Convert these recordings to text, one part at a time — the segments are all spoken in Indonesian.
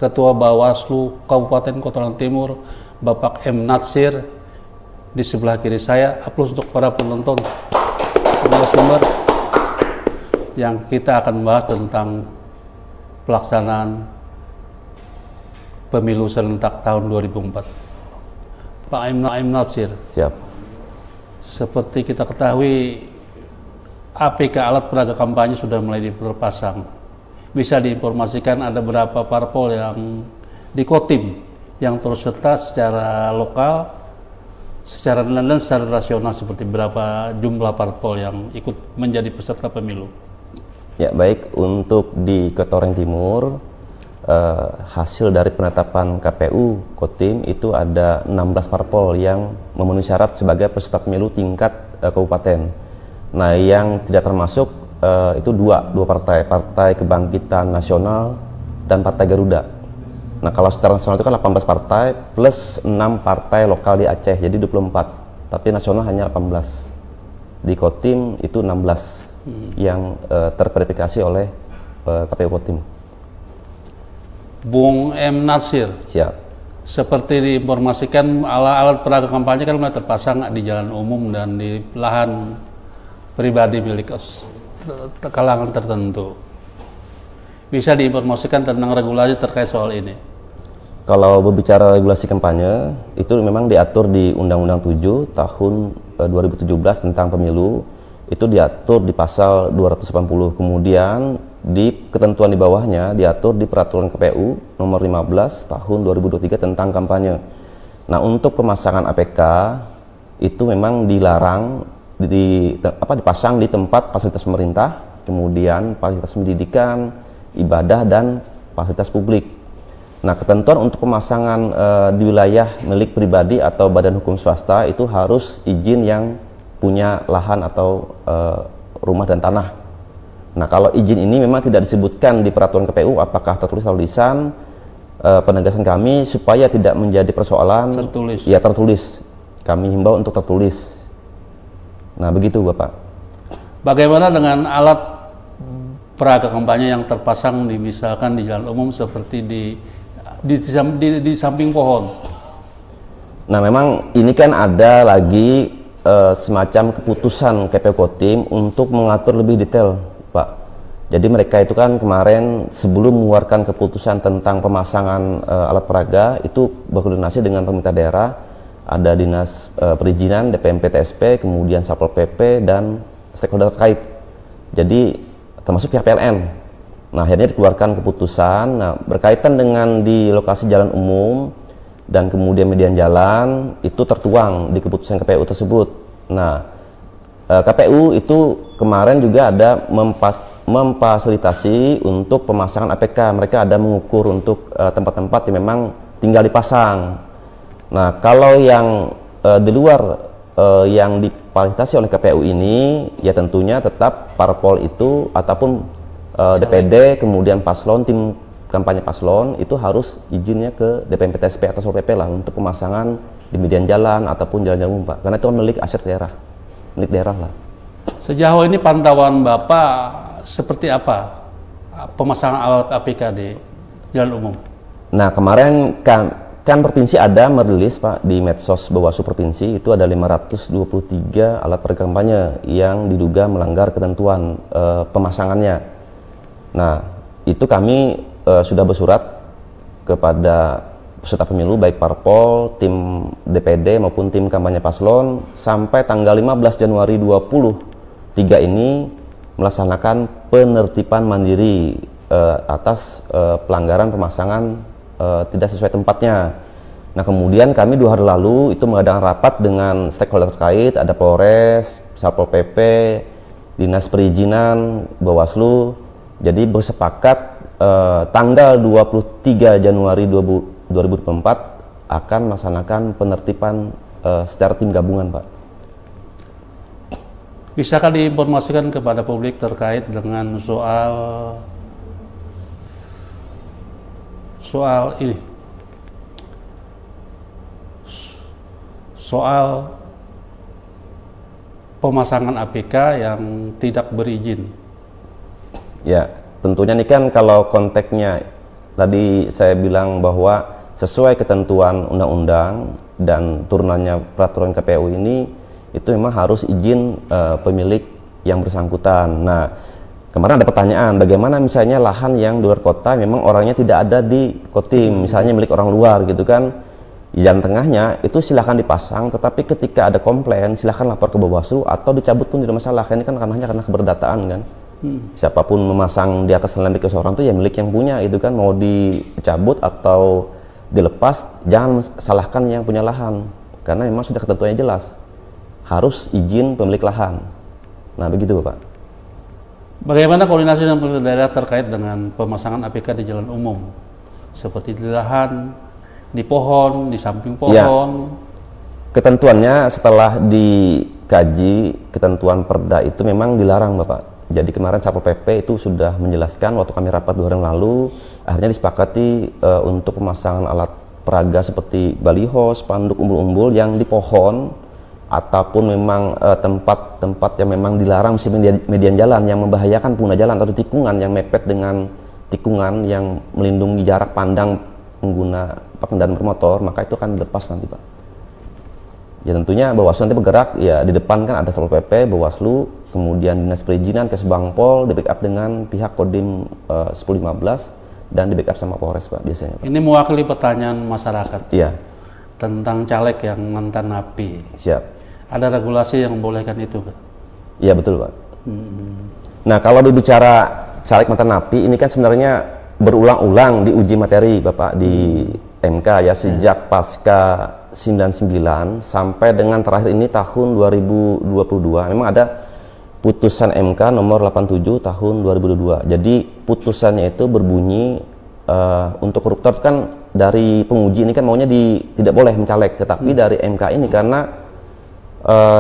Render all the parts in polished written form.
Ketua Bawaslu Kabupaten Kota Timur, Bapak M. Natsir. Di sebelah kiri saya, aplaus untuk para penonton narasumber yang kita akan membahas tentang pelaksanaan pemilu serentak tahun 2004. Pak M. Natsir. Siap. Seperti kita ketahui, APK alat peraga kampanye sudah mulai dipasang. Bisa diinformasikan ada berapa parpol yang di Kotim yang turut serta secara lokal, secara dan secara rasional, seperti berapa jumlah parpol yang ikut menjadi peserta pemilu? Ya, baik, untuk di Kota Oreng Timur, hasil dari penetapan KPU Kotim itu ada 16 parpol yang memenuhi syarat sebagai peserta pemilu tingkat kabupaten. Nah, yang tidak termasuk itu dua partai Kebangkitan Nasional dan Partai Garuda. Nah, kalau secara nasional itu kan 18 partai plus 6 partai lokal di Aceh, jadi 24. Tapi nasional hanya 18. Di Kotim itu 16 yang terverifikasi oleh KPU Kotim. Bung M. Natsir. Siap. Seperti diinformasikan, alat peraga kampanye kan mulai terpasang di jalan umum dan di lahan pribadi milik kalangan tertentu. Bisa diinformasikan tentang regulasi terkait soal ini? Kalau berbicara regulasi kampanye, itu memang diatur di Undang-Undang 7 tahun 2017 tentang pemilu. Itu diatur di pasal 280. Kemudian di ketentuan di bawahnya diatur di Peraturan KPU nomor 15 tahun 2023 tentang kampanye. Nah, untuk pemasangan APK itu memang dilarang dipasang di tempat fasilitas pemerintah, kemudian fasilitas pendidikan, ibadah, dan fasilitas publik. Nah, ketentuan untuk pemasangan di wilayah milik pribadi atau badan hukum swasta itu harus izin yang punya lahan atau rumah dan tanah. Nah, kalau izin ini memang tidak disebutkan di peraturan KPU apakah tertulis atau lisan. Penegasan kami supaya tidak menjadi persoalan, tertulis. Ya, tertulis. Kami himbau untuk tertulis. Nah, begitu Bapak. Bagaimana dengan alat peraga kampanye yang terpasang misalkan di jalan umum seperti di samping pohon? Nah, memang ini kan ada lagi semacam keputusan KPU Kotim untuk mengatur lebih detail, Pak. Jadi mereka itu kan kemarin sebelum mengeluarkan keputusan tentang pemasangan alat peraga itu berkoordinasi dengan pemerintah daerah, ada dinas perizinan, DPMP, TSP, kemudian Satpol PP dan stakeholder terkait. Jadi termasuk pihak PLN. Nah, akhirnya dikeluarkan keputusan. Nah, berkaitan dengan di lokasi jalan umum dan kemudian median jalan itu tertuang di keputusan KPU tersebut. Nah, KPU itu kemarin juga ada memfasilitasi untuk pemasangan APK. Mereka ada mengukur untuk tempat-tempat yang memang tinggal dipasang. Nah, kalau yang di luar yang difasilitasi oleh KPU ini, ya tentunya tetap parpol itu ataupun DPD, kemudian paslon, tim kampanye paslon itu harus izinnya ke DPMP, TSP atau Satpol PP lah untuk pemasangan di median jalan ataupun jalan-jalan umum, Pak. Karena itu milik aset daerah, milik daerah lah. Sejauh ini pantauan Bapak seperti apa pemasangan alat APK di jalan umum? Nah, kemarin kan provinsi ada merilis, Pak, di medsos Bawaslu provinsi itu ada 523 alat peraga kampanye yang diduga melanggar ketentuan pemasangannya. Nah, itu kami sudah bersurat kepada peserta pemilu baik parpol, tim DPD maupun tim kampanye paslon sampai tanggal 15 Januari 2023 ini melaksanakan penertiban mandiri atas pelanggaran pemasangan tidak sesuai tempatnya. Nah, kemudian kami 2 hari lalu itu mengadakan rapat dengan stakeholder terkait, ada Polres, Satpol PP, Dinas Perizinan, Bawaslu. Jadi bersepakat tanggal 23 Januari 2024 akan melaksanakan penertiban secara tim gabungan, Pak. Bisakah diinformasikan kepada publik terkait dengan soal pemasangan APK yang tidak berizin? Ya, tentunya ini kan kalau konteksnya Tadi saya bilang bahwa sesuai ketentuan undang-undang dan turunannya peraturan KPU ini, itu memang harus izin pemilik yang bersangkutan. Nah, kemarin ada pertanyaan, bagaimana misalnya lahan yang di luar kota memang orangnya tidak ada di Kotim, misalnya milik orang luar gitu kan, jalan tengahnya itu silahkan dipasang, tetapi ketika ada komplain silahkan lapor ke Bawaslu atau dicabut pun tidak masalah. Ini kan hanya karena keberdataan kan. Siapapun memasang di atas lahan milik seseorang itu ya milik yang punya itu kan, mau dicabut atau dilepas, jangan salahkan yang punya lahan, karena memang sudah ketentuannya jelas harus izin pemilik lahan. Nah begitu Bapak. Bagaimana koordinasi dengan pemerintah daerah terkait dengan pemasangan APK di jalan umum, seperti di lahan, di pohon, di samping pohon? Ya, ketentuannya setelah dikaji ketentuan Perda itu memang dilarang Bapak. Jadi kemarin Satpol PP itu sudah menjelaskan waktu kami rapat 2 hari yang lalu, akhirnya disepakati untuk pemasangan alat peraga seperti baliho, spanduk, umbul-umbul yang di pohon ataupun memang tempat-tempat yang memang dilarang median jalan yang membahayakan pengguna jalan, atau tikungan yang mepet dengan tikungan yang melindungi jarak pandang pengguna kendaraan bermotor, maka itu akan dilepas nanti Pak. Ya tentunya Bawaslu nanti bergerak, ya di depan kan ada Satpol PP, Bawaslu, kemudian Dinas Perizinan, Kesbangpol, di backup dengan pihak Kodim 1015 dan di backup sama Polres Pak biasanya Pak. Ini mewakili pertanyaan masyarakat. Iya. Tentang caleg yang mantan napi. Siap. Ada regulasi yang membolehkan itu Pak? Iya betul Pak. Nah kalau berbicara caleg mantan napi, ini kan sebenarnya berulang-ulang diuji materi Bapak di MK ya, sejak pasca 99 sampai dengan terakhir ini tahun 2022 memang ada putusan MK nomor 87 tahun 2022. Jadi putusannya itu berbunyi untuk koruptor kan dari penguji ini kan maunya tidak boleh mencalek, tetapi dari MK ini karena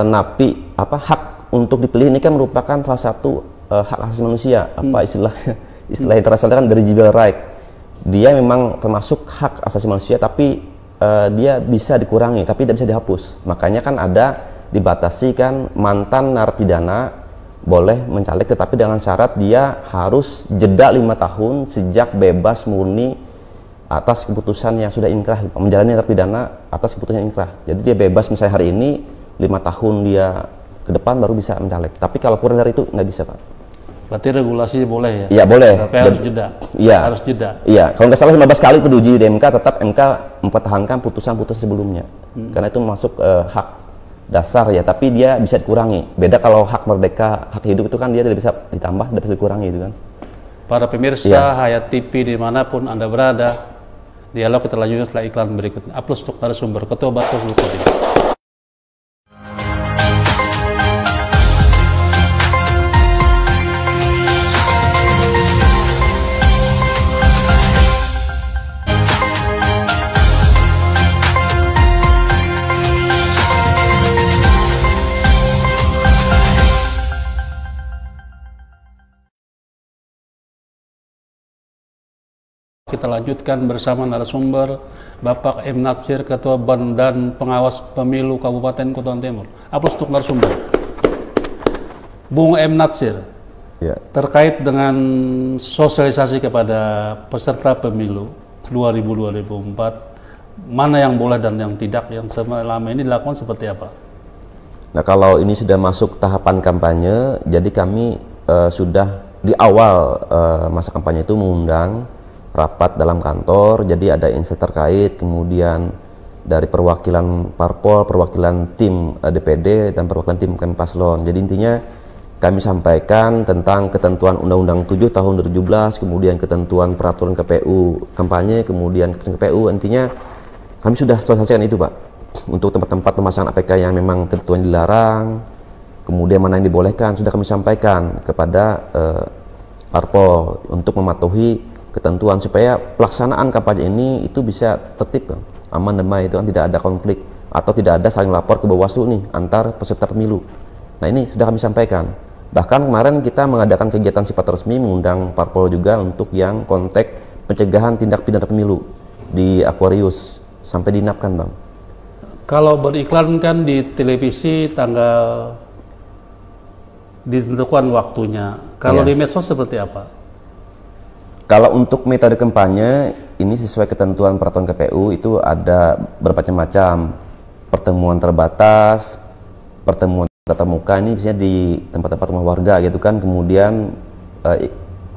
napi hak untuk dipilih ini kan merupakan salah satu hak asasi manusia, istilah internasional kan dari Civil Right. Dia memang termasuk hak asasi manusia, tapi dia bisa dikurangi, tapi tidak bisa dihapus. Makanya kan ada dibatasi kan, mantan narapidana boleh mencalek, tetapi dengan syarat dia harus jeda 5 tahun sejak bebas murni atas keputusan yang sudah inkrah, menjalani narapidana atas keputusan inkrah. Jadi dia bebas misalnya hari ini, 5 tahun dia ke depan baru bisa mencalek. Tapi kalau kurang dari itu nggak bisa Pak. Berarti regulasi boleh ya? Iya boleh. Tapi harus jeda. Iya. Harus jeda. Iya. Kalau nggak salah 15 kali itu diuji di MK, tetap MK mempertahankan putusan-putusan sebelumnya. Karena itu masuk hak dasar ya, tapi dia bisa dikurangi. Beda kalau hak merdeka, hak hidup itu kan dia tidak bisa ditambah, tidak bisa dikurangi itu kan. Para pemirsa Hayat TV dimanapun Anda berada, dialog kita lanjutkan setelah iklan berikut. Upload untuk narasumber Ketua Bawaslu Kodim. Kita lanjutkan bersama narasumber Bapak M. Natsir, Ketua Badan Pengawas Pemilu Kabupaten Kutai Timur. Upload untuk narasumber. Bung M. Natsir, ya, terkait dengan sosialisasi kepada peserta pemilu 2000-2004, mana yang boleh dan yang tidak, yang selama ini dilakukan seperti apa? Nah kalau ini sudah masuk tahapan kampanye, jadi kami sudah di awal masa kampanye itu mengundang rapat dalam kantor, jadi ada instansi terkait, kemudian dari perwakilan parpol, perwakilan tim DPD, dan perwakilan tim paslon. Jadi intinya kami sampaikan tentang ketentuan Undang-Undang 7 tahun 2017, kemudian ketentuan peraturan KPU kampanye, kemudian ketentuan KPU, intinya kami sudah selesaikan itu Pak. Untuk tempat-tempat pemasangan APK yang memang ketentuan dilarang, kemudian mana yang dibolehkan, sudah kami sampaikan kepada parpol untuk mematuhi ketentuan supaya pelaksanaan kampanye ini itu bisa tertib, aman, damai, itu kan tidak ada konflik atau tidak ada saling lapor ke Bawaslu nih antar peserta pemilu. Nah ini sudah kami sampaikan. Bahkan kemarin kita mengadakan kegiatan sifat resmi mengundang parpol juga untuk yang konteks pencegahan tindak pidana pemilu di Aquarius sampai diinapkan Bang. Kalau beriklan kan di televisi tanggal ditentukan waktunya. Kalau di medsos seperti apa? Kalau untuk metode kampanye ini sesuai ketentuan peraturan KPU itu ada bermacam-macam, pertemuan terbatas, pertemuan tatap muka ini biasanya di tempat-tempat rumah warga gitu kan, kemudian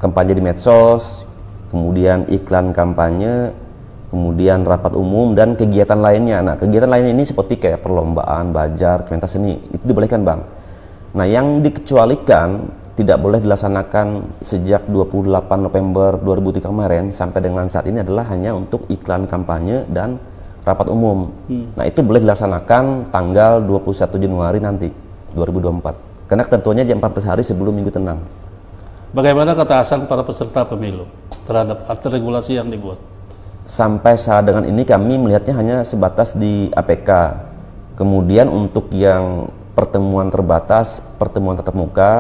kampanye di medsos, kemudian iklan kampanye, kemudian rapat umum dan kegiatan lainnya. Nah, kegiatan lainnya ini seperti kayak perlombaan, bajar, pentas seni, itu dibolehkan, Bang. Nah, yang dikecualikan tidak boleh dilaksanakan sejak 28 November 2003 kemarin sampai dengan saat ini adalah hanya untuk iklan kampanye dan rapat umum. Nah, itu boleh dilaksanakan tanggal 21 Januari nanti 2024. Karena ketentuannya jam 14 hari sebelum Minggu Tenang. Bagaimana ketaatan para peserta pemilu terhadap regulasi yang dibuat? Sampai saat dengan ini kami melihatnya hanya sebatas di APK. Kemudian untuk yang pertemuan terbatas, pertemuan tatap muka,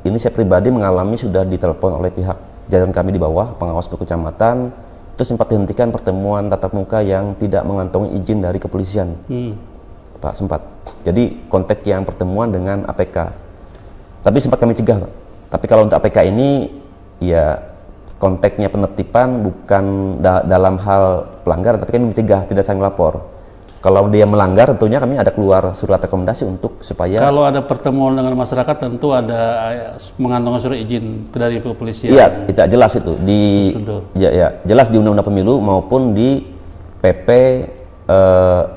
ini saya pribadi mengalami sudah ditelepon oleh pihak jajaran kami di bawah, pengawas kecamatan, itu sempat dihentikan pertemuan tatap muka yang tidak mengantongi izin dari kepolisian. Pak, sempat. Jadi konteks yang pertemuan dengan APK. Tapi sempat kami cegah, Pak. Tapi kalau untuk APK ini ya konteksnya penertiban bukan dalam hal pelanggaran, tapi kami mencegah, tidak saling lapor. Kalau dia melanggar tentunya kami ada keluar surat rekomendasi untuk supaya kalau ada pertemuan dengan masyarakat tentu ada mengantongi surat izin dari kepolisian. Iya, tidak jelas itu di ya jelas di Undang-Undang Pemilu maupun di PP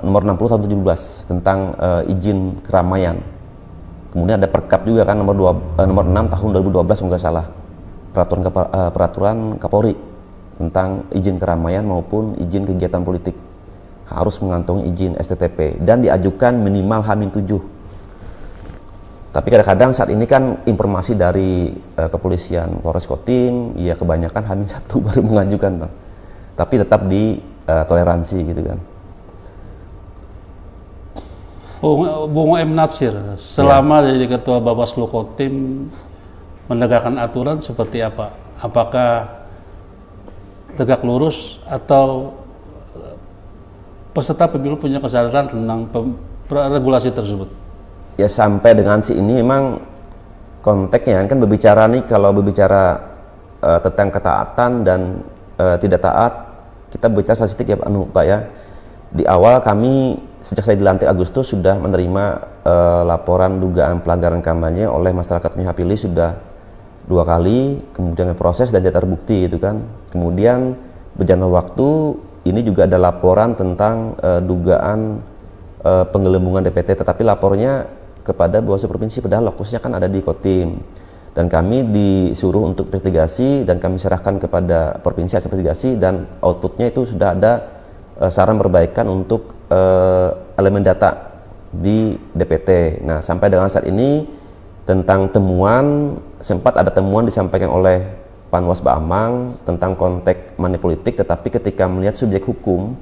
nomor 60 tahun 17 tentang izin keramaian. Kemudian ada Perkap juga kan nomor 6 tahun 2012 kalau nggak salah. Peraturan Kapolri tentang izin keramaian maupun izin kegiatan politik harus mengantongi izin STTP dan diajukan minimal H-7. Tapi kadang-kadang saat ini kan informasi dari kepolisian Polres Kotim ya kebanyakan H-1 baru mengajukan, Bang. Tapi tetap di toleransi gitu kan. Bung M. Natsir, selama jadi ketua Bawaslu Kotim menegakkan aturan seperti apa? Apakah tegak lurus atau peserta pemilu punya kesadaran tentang regulasi tersebut? Ya sampai dengan ini memang konteksnya kan berbicara nih, kalau berbicara tentang ketaatan dan tidak taat, kita berbicara statistik ya Pak ya. Di awal kami sejak saya dilantik Agustus sudah menerima laporan dugaan pelanggaran kampanye oleh masyarakat pihak pilih sudah 2 kali, kemudian proses dan tidak terbukti itu kan. Kemudian berjalan waktu ini juga ada laporan tentang dugaan penggelembungan DPT, tetapi lapornya kepada Bawaslu Provinsi, padahal lokusnya kan ada di Kotim. Dan kami disuruh untuk investigasi dan kami serahkan kepada Provinsi hasil investigasi dan outputnya itu sudah ada saran perbaikan untuk elemen data di DPT. Nah, sampai dengan saat ini tentang temuan, sempat ada temuan disampaikan oleh Panwas Baamang tentang konteks money politik, tetapi ketika melihat subjek hukum,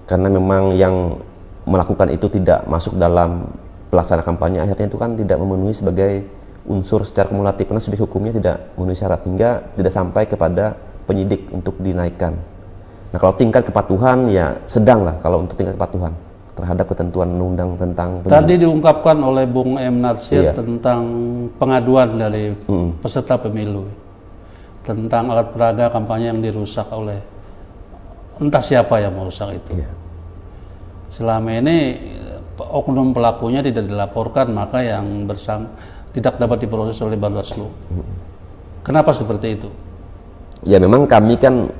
karena memang yang melakukan itu tidak masuk dalam pelaksana kampanye, akhirnya itu kan tidak memenuhi sebagai unsur secara kumulatif karena subjek hukumnya tidak memenuhi syarat, hingga tidak sampai kepada penyidik untuk dinaikkan. Nah, kalau tingkat kepatuhan ya sedang lah kalau untuk tingkat kepatuhan terhadap ketentuan undang tentang pemilu. Tadi diungkapkan oleh Bung M. Natsir tentang pengaduan dari peserta pemilu tentang alat peraga kampanye yang dirusak oleh entah siapa yang merusak itu. Selama ini oknum pelakunya tidak dilaporkan, maka yang tidak dapat diproses oleh Bawaslu. Kenapa seperti itu? Ya memang kami kan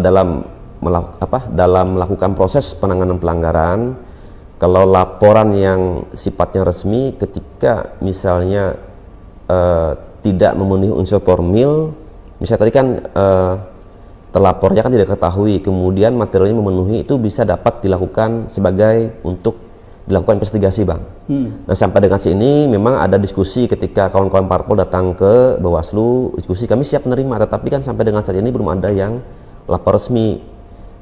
dalam melakukan proses penanganan pelanggaran, kalau laporan yang sifatnya resmi, ketika misalnya tidak memenuhi unsur formil, misalnya tadi kan terlapornya kan tidak ketahui, kemudian materialnya memenuhi, itu bisa dapat dilakukan sebagai untuk dilakukan investigasi, Bang. Nah, sampai dengan sini memang ada diskusi ketika kawan-kawan parpol datang ke Bawaslu, diskusi kami siap menerima, tetapi kan sampai dengan saat ini belum ada yang lapor resmi.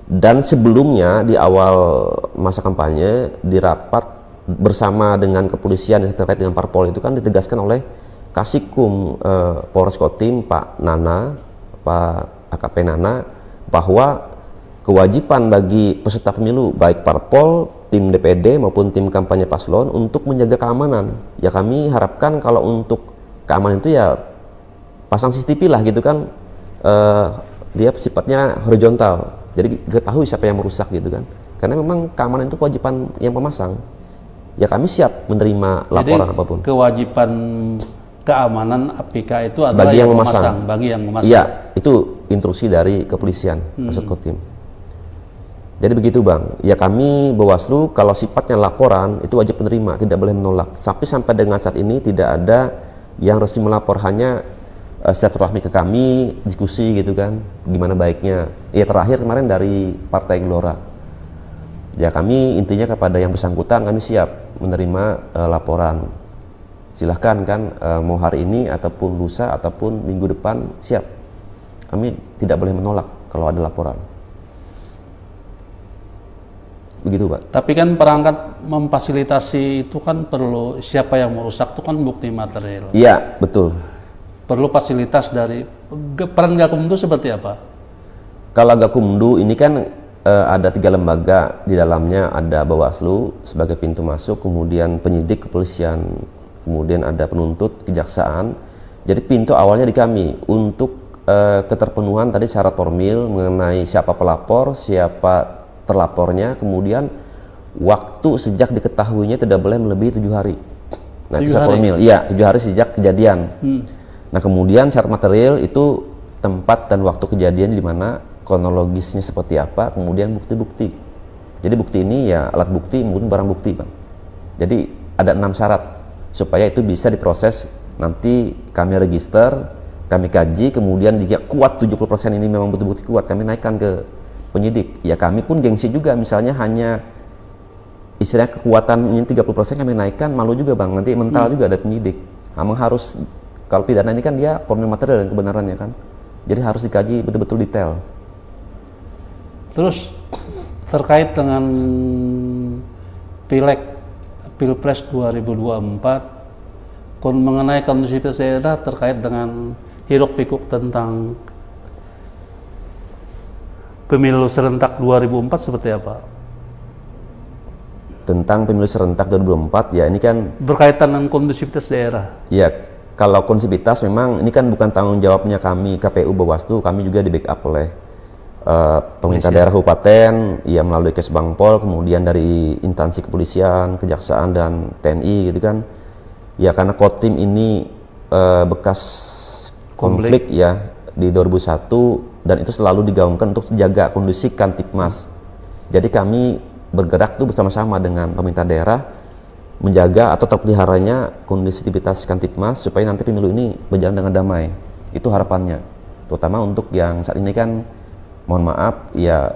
Dan sebelumnya di awal masa kampanye di rapat bersama dengan kepolisian yang terkait dengan parpol itu kan ditegaskan oleh Kasikum Polres Kotim Pak AKP Nana bahwa kewajiban bagi peserta pemilu baik parpol, tim DPD maupun tim kampanye paslon untuk menjaga keamanan. Ya kami harapkan kalau untuk keamanan itu ya pasang CCTV lah gitu kan, dia sifatnya horizontal. Jadi ketahui siapa yang merusak gitu kan. Karena memang keamanan itu kewajiban yang pemasang. Ya kami siap menerima laporan jadi, apapun. Kewajiban keamanan APK itu adalah bagi yang memasang. Bagi yang memasang. Iya, itu instruksi dari kepolisian, Kasat Kodim. Jadi begitu Bang. Ya kami Bawaslu kalau sifatnya laporan itu wajib menerima, tidak boleh menolak. Tapi sampai dengan saat ini tidak ada yang resmi melapor, hanya silaturahmi ke kami, diskusi gitu kan, gimana baiknya. Ya terakhir kemarin dari Partai Gelora. Ya kami intinya kepada yang bersangkutan kami siap menerima laporan. Silahkan kan mau hari ini ataupun lusa ataupun minggu depan siap. Kami tidak boleh menolak kalau ada laporan. Begitu Pak. Tapi kan perangkat memfasilitasi itu kan perlu, siapa yang merusak itu kan bukti material. Iya betul. Perlu fasilitas dari peran Gakumdu seperti apa? Kalau Gakumdu ini kan ada 3 lembaga, di dalamnya ada Bawaslu sebagai pintu masuk, kemudian penyidik kepolisian, kemudian ada penuntut kejaksaan. Jadi pintu awalnya di kami untuk keterpenuhan tadi syarat formil mengenai siapa pelapor, siapa terlapornya, kemudian waktu sejak diketahuinya tidak boleh melebihi 7 hari. Nah, 7 syarat hari? formil, iya 7 hari sejak kejadian. Nah, kemudian syarat material itu tempat dan waktu kejadian di mana, kronologisnya seperti apa, kemudian bukti-bukti. Jadi bukti ini ya alat bukti, kemudian barang bukti Bang. Jadi ada 6 syarat supaya itu bisa diproses, nanti kami register, kami kaji, kemudian jika kuat 70% ini memang betul-betul kuat, kami naikkan ke penyidik. Ya kami pun gengsi juga, misalnya hanya istilahnya kekuatan ini 30% kami naikkan, malu juga Bang, nanti mental juga ada penyidik. Memang harus, kalau pidana ini kan dia formil material dan kebenarannya kan, jadi harus dikaji betul-betul detail. Terus terkait dengan Pilpres 2024, mengenai kondusivitas daerah terkait dengan hiruk pikuk tentang pemilu serentak 2004 seperti apa? Tentang pemilu serentak 2004 ya ini kan berkaitan dengan kondusivitas daerah. Ya kalau kondusivitas memang ini kan bukan tanggung jawabnya kami KPU Bawaslu, kami juga di backup oleh pemerintah daerah kabupaten, ya melalui Kesbangpol, kemudian dari instansi kepolisian, kejaksaan dan TNI gitu kan. Ya karena Kodim ini bekas konflik ya di 2001 dan itu selalu digaungkan untuk menjaga kondisi Kamtipmas. Jadi kami bergerak itu bersama-sama dengan pemerintah daerah menjaga atau terpeliharanya kondisivitas Kamtipmas supaya nanti pemilu ini berjalan dengan damai. Itu harapannya. Terutama untuk yang saat ini kan mohon maaf ya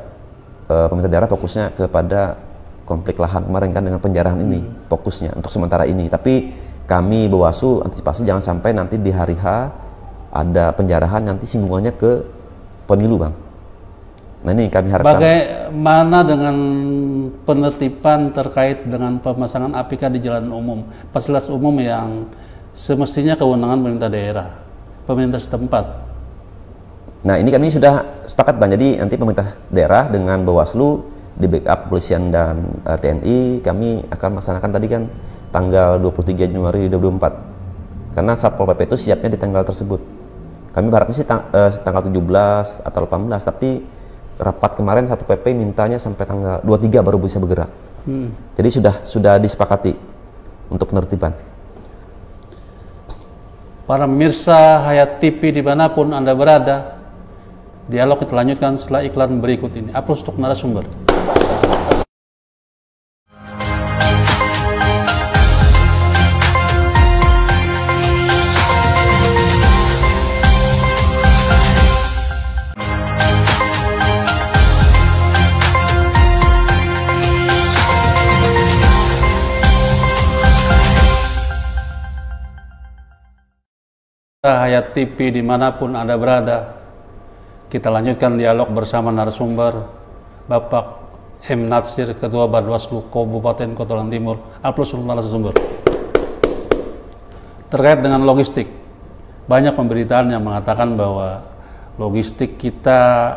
pemerintah daerah fokusnya kepada konflik lahan kemarin kan dengan penjarahan ini fokusnya untuk sementara ini, tapi kami Bawaslu antisipasi jangan sampai nanti di hari H ada penjarahan nanti singgungannya ke pemilu Bang. Nah ini kami harapkan. Bagaimana dengan penertiban terkait dengan pemasangan APK di jalan umum, fasilitas umum yang semestinya kewenangan pemerintah daerah, pemerintah setempat? Nah ini kami sudah sepakat Bang, jadi nanti pemerintah daerah dengan Bawaslu di backup kepolisian dan TNI kami akan melaksanakan tadi kan tanggal 23 Januari 2024 karena Satpol PP itu siapnya di tanggal tersebut. Kami berharapnya sih tanggal 17 atau 18, tapi rapat kemarin Satpol PP mintanya sampai tanggal 23 baru bisa bergerak. Jadi sudah disepakati untuk penertiban. Para pemirsa Hayat TV dimanapun Anda berada, dialog kita lanjutkan setelah iklan berikut ini. Aplaus untuk narasumber. Hayat TV dimanapun Anda berada, kita lanjutkan dialog bersama narasumber Bapak M. Natsir, Ketua Bawaslu Kabupaten Kotalan Timur. Aplaus untuk narasumber. Terkait dengan logistik, banyak pemberitaan yang mengatakan bahwa logistik kita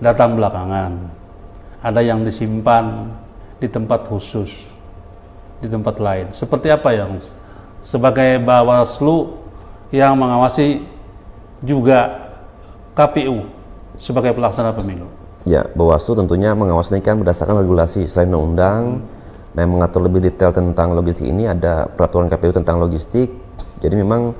datang belakangan. Ada yang disimpan di tempat khusus, di tempat lain. Seperti apa yang sebagai Bawaslu yang mengawasi juga KPU sebagai pelaksana pemilu? Ya, Bawaslu tentunya mengawasi kan berdasarkan regulasi selain undang-undang. Nah, yang mengatur lebih detail tentang logistik ini ada peraturan KPU tentang logistik. Jadi memang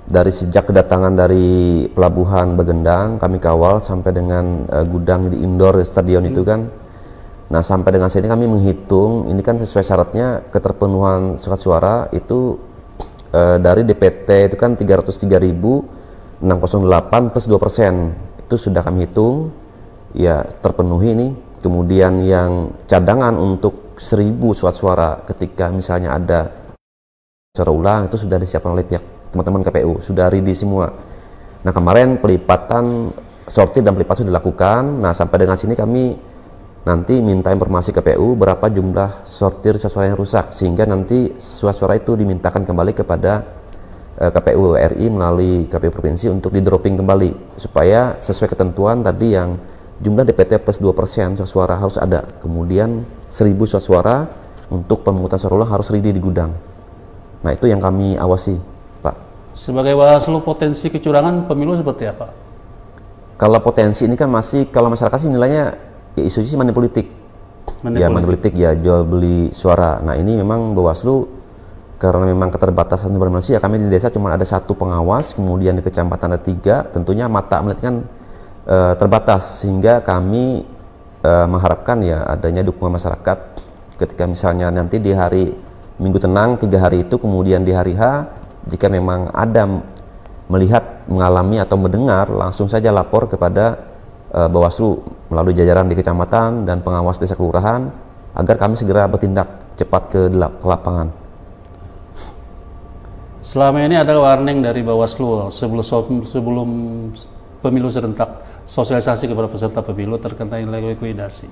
dari sejak kedatangan dari pelabuhan Begendang kami kawal sampai dengan gudang di indoor stadion itu kan. Nah, sampai dengan saat ini kami menghitung ini kan sesuai syaratnya keterpenuhan surat suara itu dari DPT itu kan 303.608 plus 2%. Itu sudah kami hitung ya terpenuhi ini. Kemudian yang cadangan untuk 1.000 surat suara ketika misalnya ada suara ulang itu sudah disiapkan oleh pihak teman-teman KPU, sudah ready semua. Nah, kemarin pelipatan sortir dan pelipatan sudah dilakukan. Nah, sampai dengan sini kami nanti minta informasi KPU berapa jumlah sortir surat suara yang rusak, sehingga nanti surat suara itu dimintakan kembali kepada KPU RI melalui KPU Provinsi untuk di-dropping kembali, supaya sesuai ketentuan tadi yang jumlah DPT plus 2% surat suara harus ada. Kemudian 1.000 surat suara untuk pemungutan suara ulang harus ready di gudang. Nah, itu yang kami awasi, Pak. Sebagai Bawaslu, potensi kecurangan pemilu seperti apa? Kalau potensi ini kan masih, kalau masyarakat sih nilainya ya isu sih money politik. Money politik ya, jual beli suara. Nah, ini memang Bawaslu karena memang keterbatasan sumber manusia, kami di desa cuma ada 1 pengawas, kemudian di kecamatan ada 3, tentunya mata melihat kan terbatas, sehingga kami mengharapkan ya adanya dukungan masyarakat ketika misalnya nanti di hari Minggu tenang 3 hari itu, kemudian di hari H jika memang ada melihat, mengalami atau mendengar, langsung saja lapor kepada Bawaslu melalui jajaran di kecamatan dan pengawas desa kelurahan agar kami segera bertindak cepat ke lapangan. Selama ini ada warning dari Bawaslu sebelum pemilu serentak, sosialisasi kepada peserta pemilu terkait likuidasi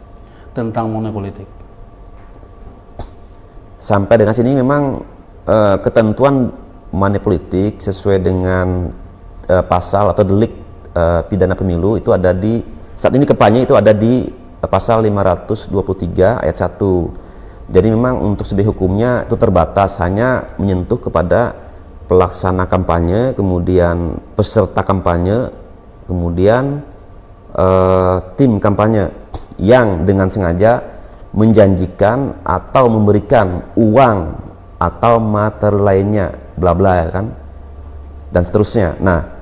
tentang money politik. Sampai dengan sini memang ketentuan money politik sesuai dengan pasal atau delik pidana pemilu itu ada di saat ini kampanye itu ada di pasal 523 ayat 1. Jadi memang untuk sebagai hukumnya itu terbatas, hanya menyentuh kepada pelaksana kampanye, kemudian peserta kampanye, kemudian tim kampanye yang dengan sengaja menjanjikan atau memberikan uang atau materi lainnya bla bla kan, dan seterusnya. Nah,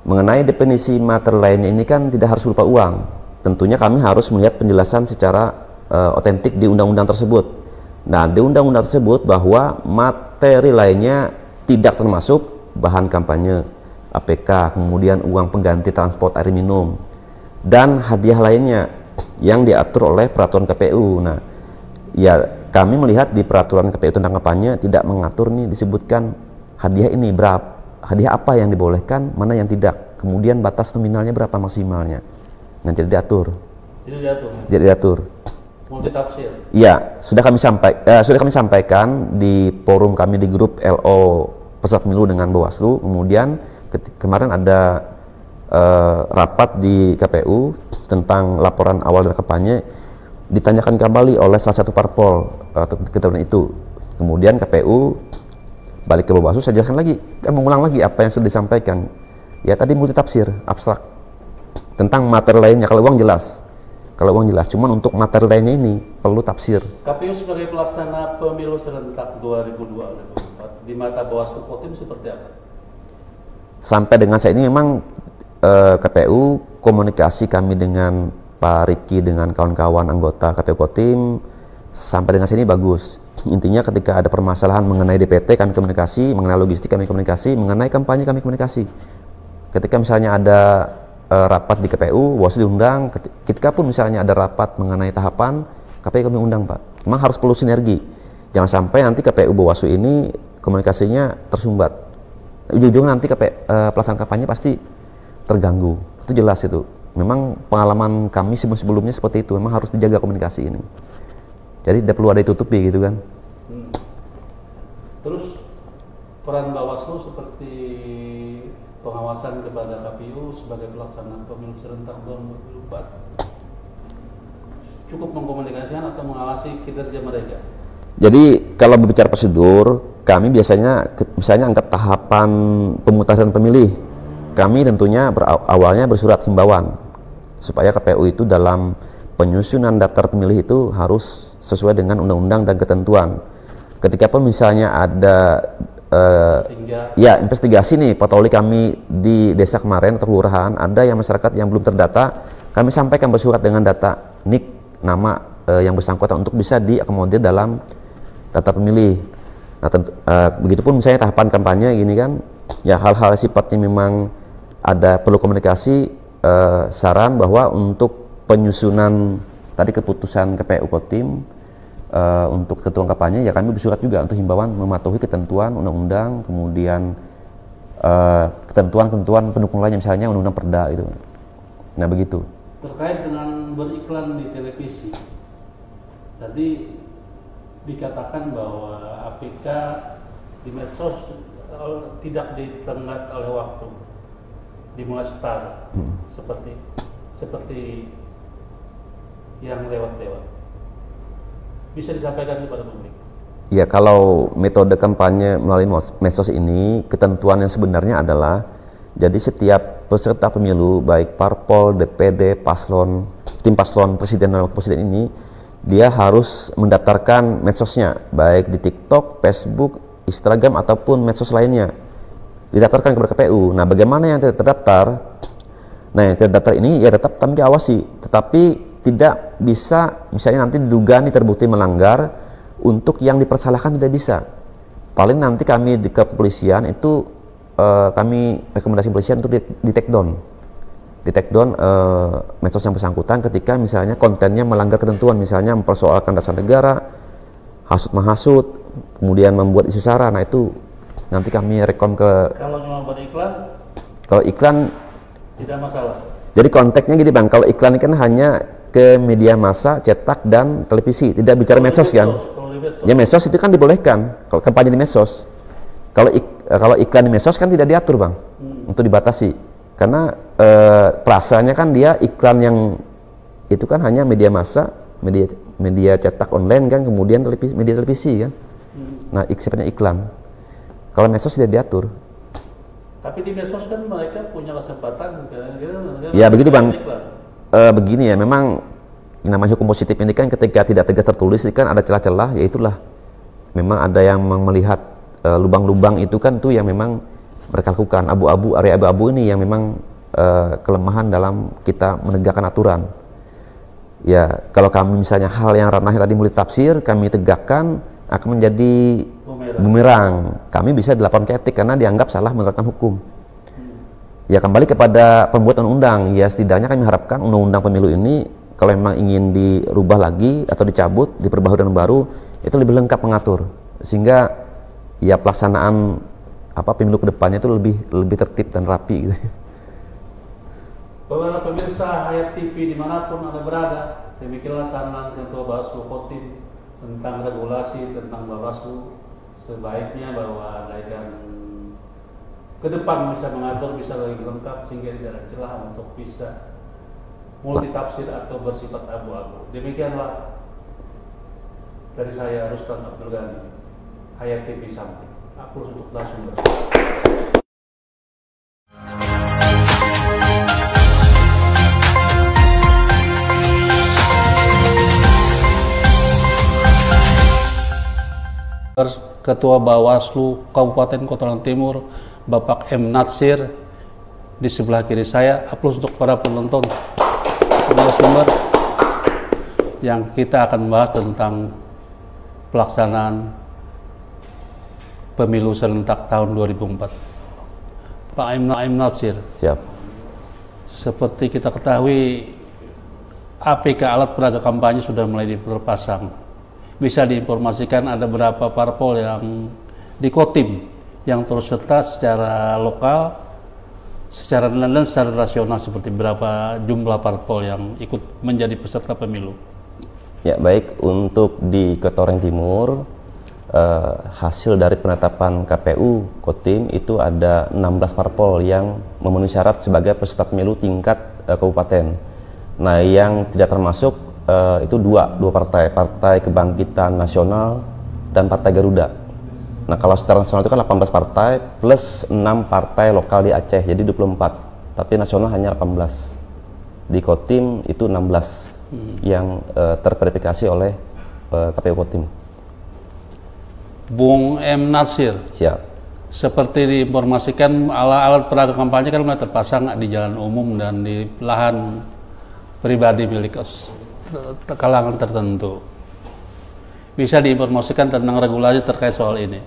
mengenai definisi materi lainnya ini kan tidak harus berupa uang. Tentunya kami harus melihat penjelasan secara otentik di undang-undang tersebut. Nah, di undang-undang tersebut bahwa materi lainnya tidak termasuk bahan kampanye, APK, kemudian uang pengganti transport air minum, dan hadiah lainnya yang diatur oleh peraturan KPU. Nah, ya kami melihat di peraturan KPU tentang kampanye tidak mengatur nih, disebutkan hadiah ini berapa, hadiah apa yang dibolehkan, mana yang tidak, kemudian batas nominalnya berapa maksimalnya. Nah, tidak diatur. Tidak diatur. Multitafsir. Ya, sudah kami sampaikan di forum kami di grup LO peserta pemilu dengan Bawaslu. Kemudian kemarin ada rapat di KPU tentang laporan awal dari kampanye, ditanyakan kembali oleh salah satu parpol ketentuan itu. Kemudian KPU balik ke Bawaslu, saya jelaskan lagi, kan mengulang lagi apa yang sudah disampaikan. Ya tadi multitafsir, abstrak tentang materi lainnya. Kalau uang jelas, cuman untuk materi lainnya ini perlu tafsir. KPU sebagai pelaksana pemilu serentak 2002-2004 di mata Bawaslu Kotim seperti apa? Sampai dengan saat ini memang KPU, komunikasi kami dengan Pak Ripki dengan kawan-kawan anggota KPU Kotim sampai dengan sini bagus. Intinya ketika ada permasalahan mengenai DPT kami komunikasi, mengenai logistik kami komunikasi, mengenai kampanye kami komunikasi. Ketika misalnya ada rapat di KPU, Bawaslu diundang. Ketika pun misalnya ada rapat mengenai tahapan, KPU kami undang, Pak. Memang harus perlu sinergi. Jangan sampai nanti KPU Bawaslu ini komunikasinya tersumbat. Ujung-ujungnya nanti pelaksanaan kampanye pasti terganggu. Itu jelas itu. Memang pengalaman kami sebelumnya seperti itu. Memang harus dijaga komunikasi ini. Jadi tidak perlu ada ditutupi gitu kan. Terus peran Bawaslu seperti pengawasan kepada KPU sebagai pelaksana pemilu serentak 2024 cukup mengkomunikasikan atau mengawasi kinerja mereka? Jadi kalau berbicara prosedur, kami biasanya misalnya anggap tahapan pemutahiran pemilih kami tentunya awalnya bersurat himbauan supaya KPU itu dalam penyusunan daftar pemilih itu harus sesuai dengan undang-undang dan ketentuan. Ketika pun misalnya ada ya investigasi nih patroli kami di desa kemarin atau kelurahan, ada yang masyarakat yang belum terdata, kami sampaikan bersurat dengan data NIK nama yang bersangkutan untuk bisa diakomodir dalam daftar pemilih. Nah, begitupun misalnya tahapan kampanye gini kan, ya hal-hal sifatnya memang ada perlu komunikasi, saran bahwa untuk penyusunan tadi keputusan KPU Kotim untuk ketentuan kampanye, ya kami bersurat juga untuk himbauan mematuhi ketentuan undang-undang, kemudian ketentuan-ketentuan pendukung lainnya, misalnya undang-undang Perda itu. Nah begitu. Terkait dengan beriklan di televisi, tadi dikatakan bahwa APK di medsos tidak ditenggat oleh waktu, dimulai setara, seperti yang lewat-lewat. Bisa disampaikan kepada publik? Ya, kalau metode kampanye melalui medsos ini, ketentuan yang sebenarnya adalah, jadi setiap peserta pemilu, baik parpol, DPD, paslon, tim paslon presiden dan wakil presiden ini, dia harus mendaftarkan medsosnya, baik di TikTok, Facebook, Instagram, ataupun medsos lainnya. Didaftarkan kepada KPU. Nah, bagaimana yang tidak terdaftar? Nah, yang tidak terdaftar ini ya tetap kami awasi, tetapi tidak bisa, misalnya nanti diduga nih terbukti melanggar, untuk yang dipersalahkan tidak bisa. Paling nanti kami di kepolisian itu kami rekomendasi polisian untuk di take down medsos yang bersangkutan ketika misalnya kontennya melanggar ketentuan, misalnya mempersoalkan dasar negara, hasut menghasut, kemudian membuat isu sara. Nah itu nanti kami rekom ke. Kalau cuma beriklan? Kalau iklan tidak masalah. Jadi konteksnya gini Bang, kalau iklan kan hanya ke media massa, cetak dan televisi, tidak bicara medsos kan? Ya medsos itu kan dibolehkan kalau kampanye di medsos. Kalau iklan di medsos kan tidak diatur Bang, untuk dibatasi, karena perasaannya kan dia iklan yang itu kan hanya media massa, media cetak online kan, kemudian media televisi kan. Nah sifatnya iklan. Kalau medsos tidak diatur. Tapi di medsos kan mereka punya kesempatan. Ya begitu Bang. Begini ya, memang namanya hukum positif ini kan ketika tidak tegas tertulis kan ada celah-celah, ya itulah memang ada yang melihat lubang-lubang itu kan tuh yang memang mereka lakukan, area abu-abu ini yang memang kelemahan dalam kita menegakkan aturan. Ya kalau kami misalnya hal yang ranahnya tadi mulai tafsir kami tegakkan akan menjadi bumerang, kami bisa dilaporkan ke etik karena dianggap salah menerapkan hukum. Ya kembali kepada pembuat undang-undang, ya setidaknya kami harapkan undang-undang pemilu ini kalau memang ingin dirubah lagi atau dicabut, diperbaharui dengan baru, itu lebih lengkap mengatur, sehingga ya pelaksanaan pemilu kedepannya itu lebih tertib dan rapi gitu. Para pemirsa Hayat TV dimanapun Anda berada, demikianlah saran Ketua Bawaslu Kotim tentang regulasi tentang Bawaslu, sebaiknya bahwa adegan ke depan bisa mengatur, bisa lebih lengkap sehingga tidak ada celah untuk bisa multitafsir atau bersifat abu-abu. Demikianlah dari saya Ruslan Abdul Ghani, Hayat TV Samping. Aku untuk langsung bersama. Ketua Bawaslu Kabupaten Kota Timur, Bapak M. Natsir, di sebelah kiri saya. Aplaus untuk para penonton sumber yang kita akan membahas tentang pelaksanaan pemilu serentak tahun 2004. Pak M. Natsir. Siap. Seperti kita ketahui, APK alat peraga kampanye sudah mulai dipasang. Bisa diinformasikan ada berapa parpol yang di Kotim yang terus serta secara lokal, secara dan secara rasional, seperti berapa jumlah parpol yang ikut menjadi peserta pemilu. Ya baik, untuk di Kota Timur hasil dari penetapan KPU Kotim itu ada 16 parpol yang memenuhi syarat sebagai peserta pemilu tingkat kabupaten. Nah yang tidak termasuk itu dua partai Kebangkitan Nasional dan Partai Garuda. Nah, kalau secara nasional itu kan 18 partai plus 6 partai lokal di Aceh, jadi 24. Tapi nasional hanya 18. Di Kotim itu 16 yang terverifikasi oleh KPU Kotim. Bung M. Natsir, Siap. seperti diinformasikan alat peraga kampanye kan mulai terpasang di jalan umum dan di lahan pribadi milik kalangan tertentu. Bisa diinformasikan tentang regulasi terkait soal ini?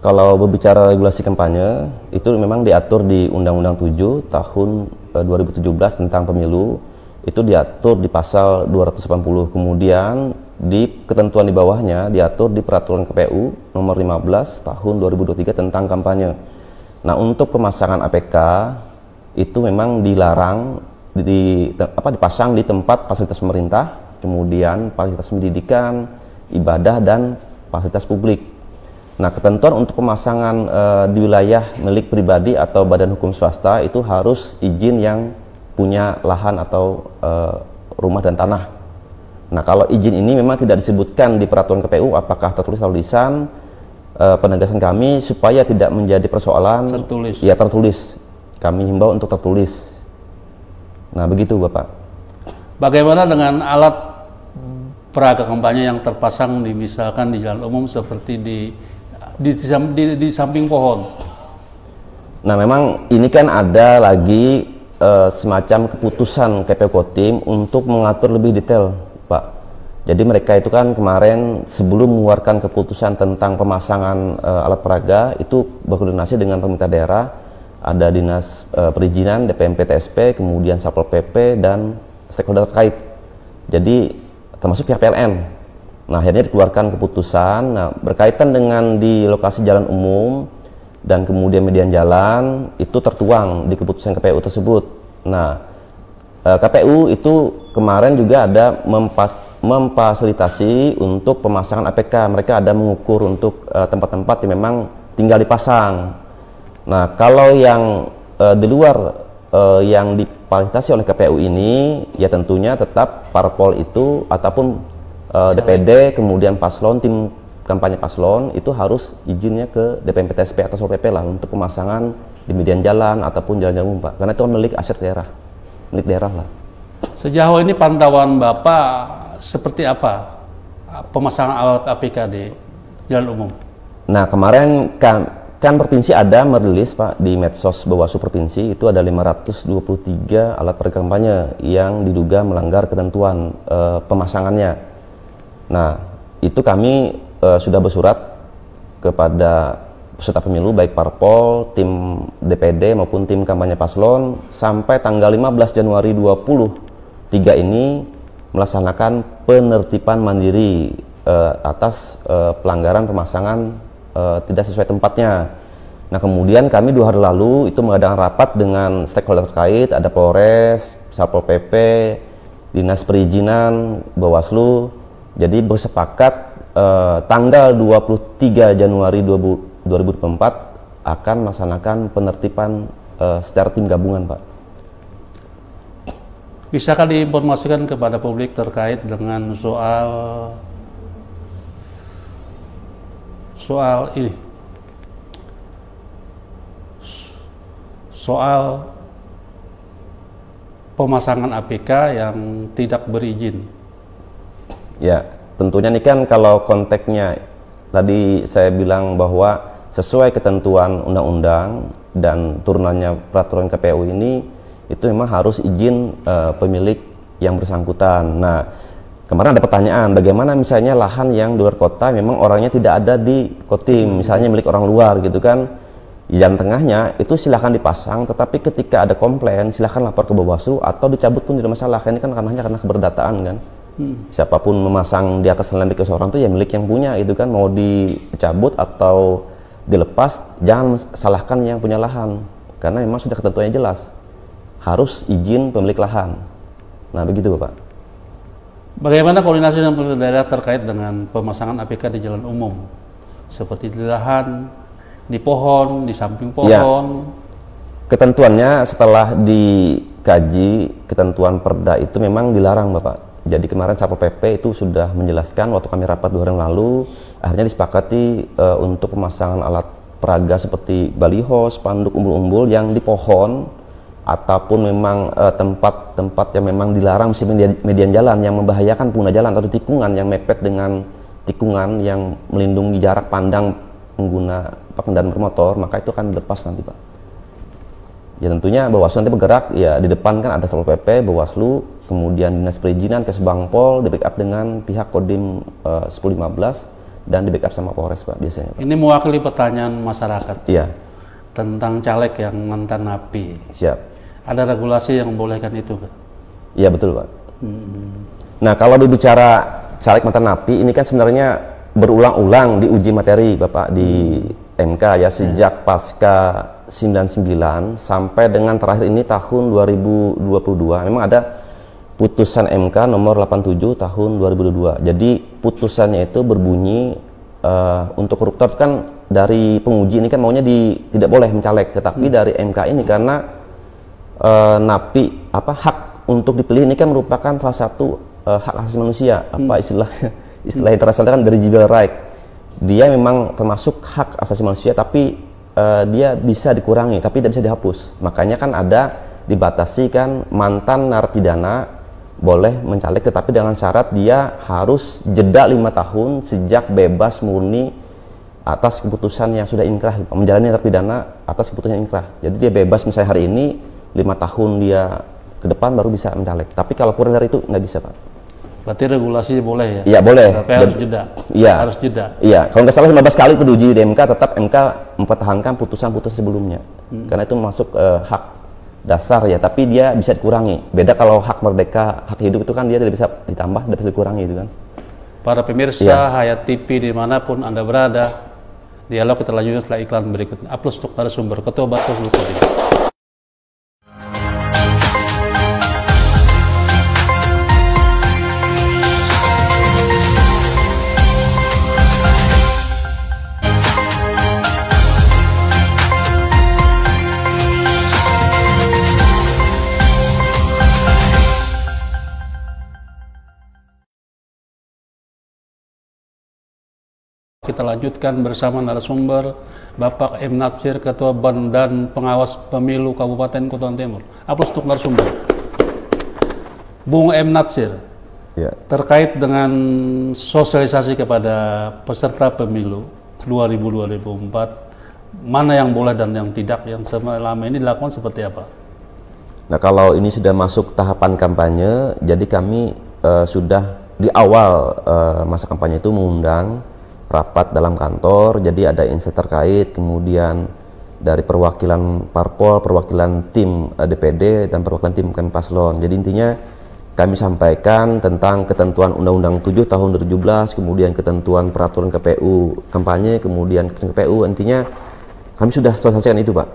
Kalau berbicara regulasi kampanye, itu memang diatur di Undang-Undang 7 tahun 2017 tentang pemilu, itu diatur di pasal 280. Kemudian di ketentuan di bawahnya diatur di Peraturan KPU nomor 15 tahun 2023 tentang kampanye. Nah, untuk pemasangan APK itu memang dilarang dipasang di tempat fasilitas pemerintah, kemudian fasilitas pendidikan, ibadah, dan fasilitas publik. Nah, ketentuan untuk pemasangan di wilayah milik pribadi atau badan hukum swasta itu harus izin yang punya lahan atau rumah dan tanah. Nah, kalau izin ini memang tidak disebutkan di peraturan KPU apakah tertulis atau lisan. Penegasan kami supaya tidak menjadi persoalan Tertulis. ya tertulis. Kami himbau untuk tertulis. Nah, begitu Bapak. Bagaimana dengan alat peraga kampanye yang terpasang misalkan di jalan umum seperti di samping pohon? Nah, memang ini kan ada lagi semacam keputusan KPU Kotim untuk mengatur lebih detail, Pak. Jadi mereka itu kan kemarin sebelum mengeluarkan keputusan tentang pemasangan alat peraga itu berkoordinasi dengan pemerintah daerah, ada dinas perizinan, DPMP TSP, kemudian Satpol PP dan stakeholder terkait. Jadi termasuk pihak PLN. Nah, akhirnya dikeluarkan keputusan. Nah, berkaitan dengan di lokasi jalan umum dan kemudian median jalan itu tertuang di keputusan KPU tersebut. Nah, KPU itu kemarin juga ada memfasilitasi untuk pemasangan APK. Mereka ada mengukur untuk tempat-tempat yang memang tinggal dipasang. Nah, kalau yang di luar yang difasilitasi oleh KPU ini, ya tentunya tetap parpol itu ataupun DPD, kemudian paslon, tim kampanye paslon itu harus izinnya ke DPMP TSP atau Satpol PP lah untuk pemasangan di median jalan ataupun jalan-jalan umum, Pak. Karena itu milik aset daerah, milik daerah lah. Sejauh ini pantauan Bapak seperti apa pemasangan alat APK di jalan umum? Nah, kemarin kan provinsi ada merilis Pak di medsos Bawaslu provinsi itu ada 523 alat peraga kampanye yang diduga melanggar ketentuan pemasangannya. Nah, itu kami sudah bersurat kepada peserta pemilu baik parpol, tim DPD maupun tim kampanye paslon sampai tanggal 15 Januari 2023 ini melaksanakan penertiban mandiri atas pelanggaran pemasangan tidak sesuai tempatnya. Nah, kemudian kami 2 hari lalu itu mengadakan rapat dengan stakeholder terkait, ada Polres, Satpol PP, Dinas Perizinan, Bawaslu. Jadi bersepakat tanggal 23 Januari 2024 akan melaksanakan penertiban secara tim gabungan, Pak. Bisakah diinformasikan kepada publik terkait dengan soal ini, soal pemasangan APK yang tidak berizin? Ya, tentunya ini kan kalau konteksnya tadi saya bilang bahwa sesuai ketentuan undang-undang dan turunannya peraturan KPU ini itu memang harus izin pemilik yang bersangkutan. Nah, kemarin ada pertanyaan, bagaimana misalnya lahan yang di luar kota memang orangnya tidak ada di Kotim, misalnya milik orang luar gitu kan, jalan tengahnya itu silahkan dipasang, tetapi ketika ada komplain silahkan lapor ke Bawaslu atau dicabut pun tidak masalah. Ini kan karena keberdataan kan. Siapapun memasang di atas lahan milik seseorang itu ya milik yang punya itu kan, mau dicabut atau dilepas jangan salahkan yang punya lahan, karena memang sudah ketentuannya jelas harus izin pemilik lahan. Nah, begitu Bapak. Bagaimana koordinasi dengan pemerintah daerah terkait dengan pemasangan APK di jalan umum, seperti di lahan, di pohon, di samping pohon? Ya, ketentuannya setelah dikaji ketentuan Perda itu memang dilarang Bapak. Jadi kemarin Satpol PP itu sudah menjelaskan waktu kami rapat 2 hari yang lalu, akhirnya disepakati untuk pemasangan alat peraga seperti baliho, spanduk, umbul-umbul yang di pohon ataupun memang tempat-tempat yang memang dilarang median jalan yang membahayakan pengguna jalan atau tikungan yang mepet dengan tikungan yang melindungi jarak pandang pengguna kendaraan bermotor, maka itu akan dilepas nanti Pak. Ya tentunya Bawaslu nanti bergerak, ya di depan kan ada Satpol PP, Bawaslu, kemudian Dinas Perizinan, Kesbangpol, di backup dengan pihak Kodim 1015 dan di backup sama Polres Pak biasanya Pak. Ini mewakili pertanyaan masyarakat. Iya. Tentang caleg yang mantan napi. Siap. Ada regulasi yang membolehkan itu Pak? Iya betul Pak. Nah kalau berbicara caleg mantan napi, ini kan sebenarnya berulang-ulang diuji materi Bapak di MK ya sejak pasca 99 sampai dengan terakhir ini tahun 2022. Memang ada putusan MK nomor 87 tahun 2022. Jadi putusannya itu berbunyi untuk koruptor kan dari penguji ini kan maunya tidak boleh mencalek, tetapi dari MK ini karena napi hak untuk dipilih ini kan merupakan salah satu hak asasi manusia, istilah internasional kan dari Civil Right. Dia memang termasuk hak asasi manusia, tapi dia bisa dikurangi, tapi tidak bisa dihapus. Makanya kan ada dibatasi kan mantan narapidana boleh mencalek, tetapi dengan syarat dia harus jeda 5 tahun sejak bebas murni atas keputusan yang sudah inkrah, menjalani narapidana atas keputusan inkrah. Jadi dia bebas misalnya hari ini 5 tahun dia ke depan baru bisa mencalek. Tapi kalau kurang dari itu nggak bisa Pak. Berarti regulasi boleh ya? Iya boleh. Tapi harus jeda. Iya. Harus jeda. Iya. Kalau nggak salah 15 kali itu diuji di MK, tetap MK mempertahankan putusan-putusan sebelumnya. Karena itu masuk hak dasar ya, tapi dia bisa dikurangi. Beda kalau hak merdeka, hak hidup itu kan dia tidak bisa ditambah, tidak bisa dikurangi itu kan. Para pemirsa Hayat TV dimanapun Anda berada, dialog kita lanjutkan setelah iklan berikut. Upload untuk narasumber Ketua Bawaslu Kodim. Kita lanjutkan bersama narasumber Bapak M. Natsir, Ketua Badan Pengawas Pemilu Kabupaten Kutai Timur. Upload untuk narasumber. Bung M. Natsir, ya, terkait dengan sosialisasi kepada peserta pemilu 2000-2004, mana yang boleh dan yang tidak, yang selama ini dilakukan seperti apa? Nah kalau ini sudah masuk tahapan kampanye, jadi kami sudah di awal masa kampanye itu mengundang rapat dalam kantor, jadi ada instansi terkait, kemudian dari perwakilan parpol, perwakilan tim DPD, dan perwakilan tim paslon. Jadi intinya kami sampaikan tentang ketentuan Undang-Undang 7 tahun 2017, kemudian ketentuan peraturan KPU kampanye, kemudian KPU, intinya kami sudah sosialisasikan itu Pak.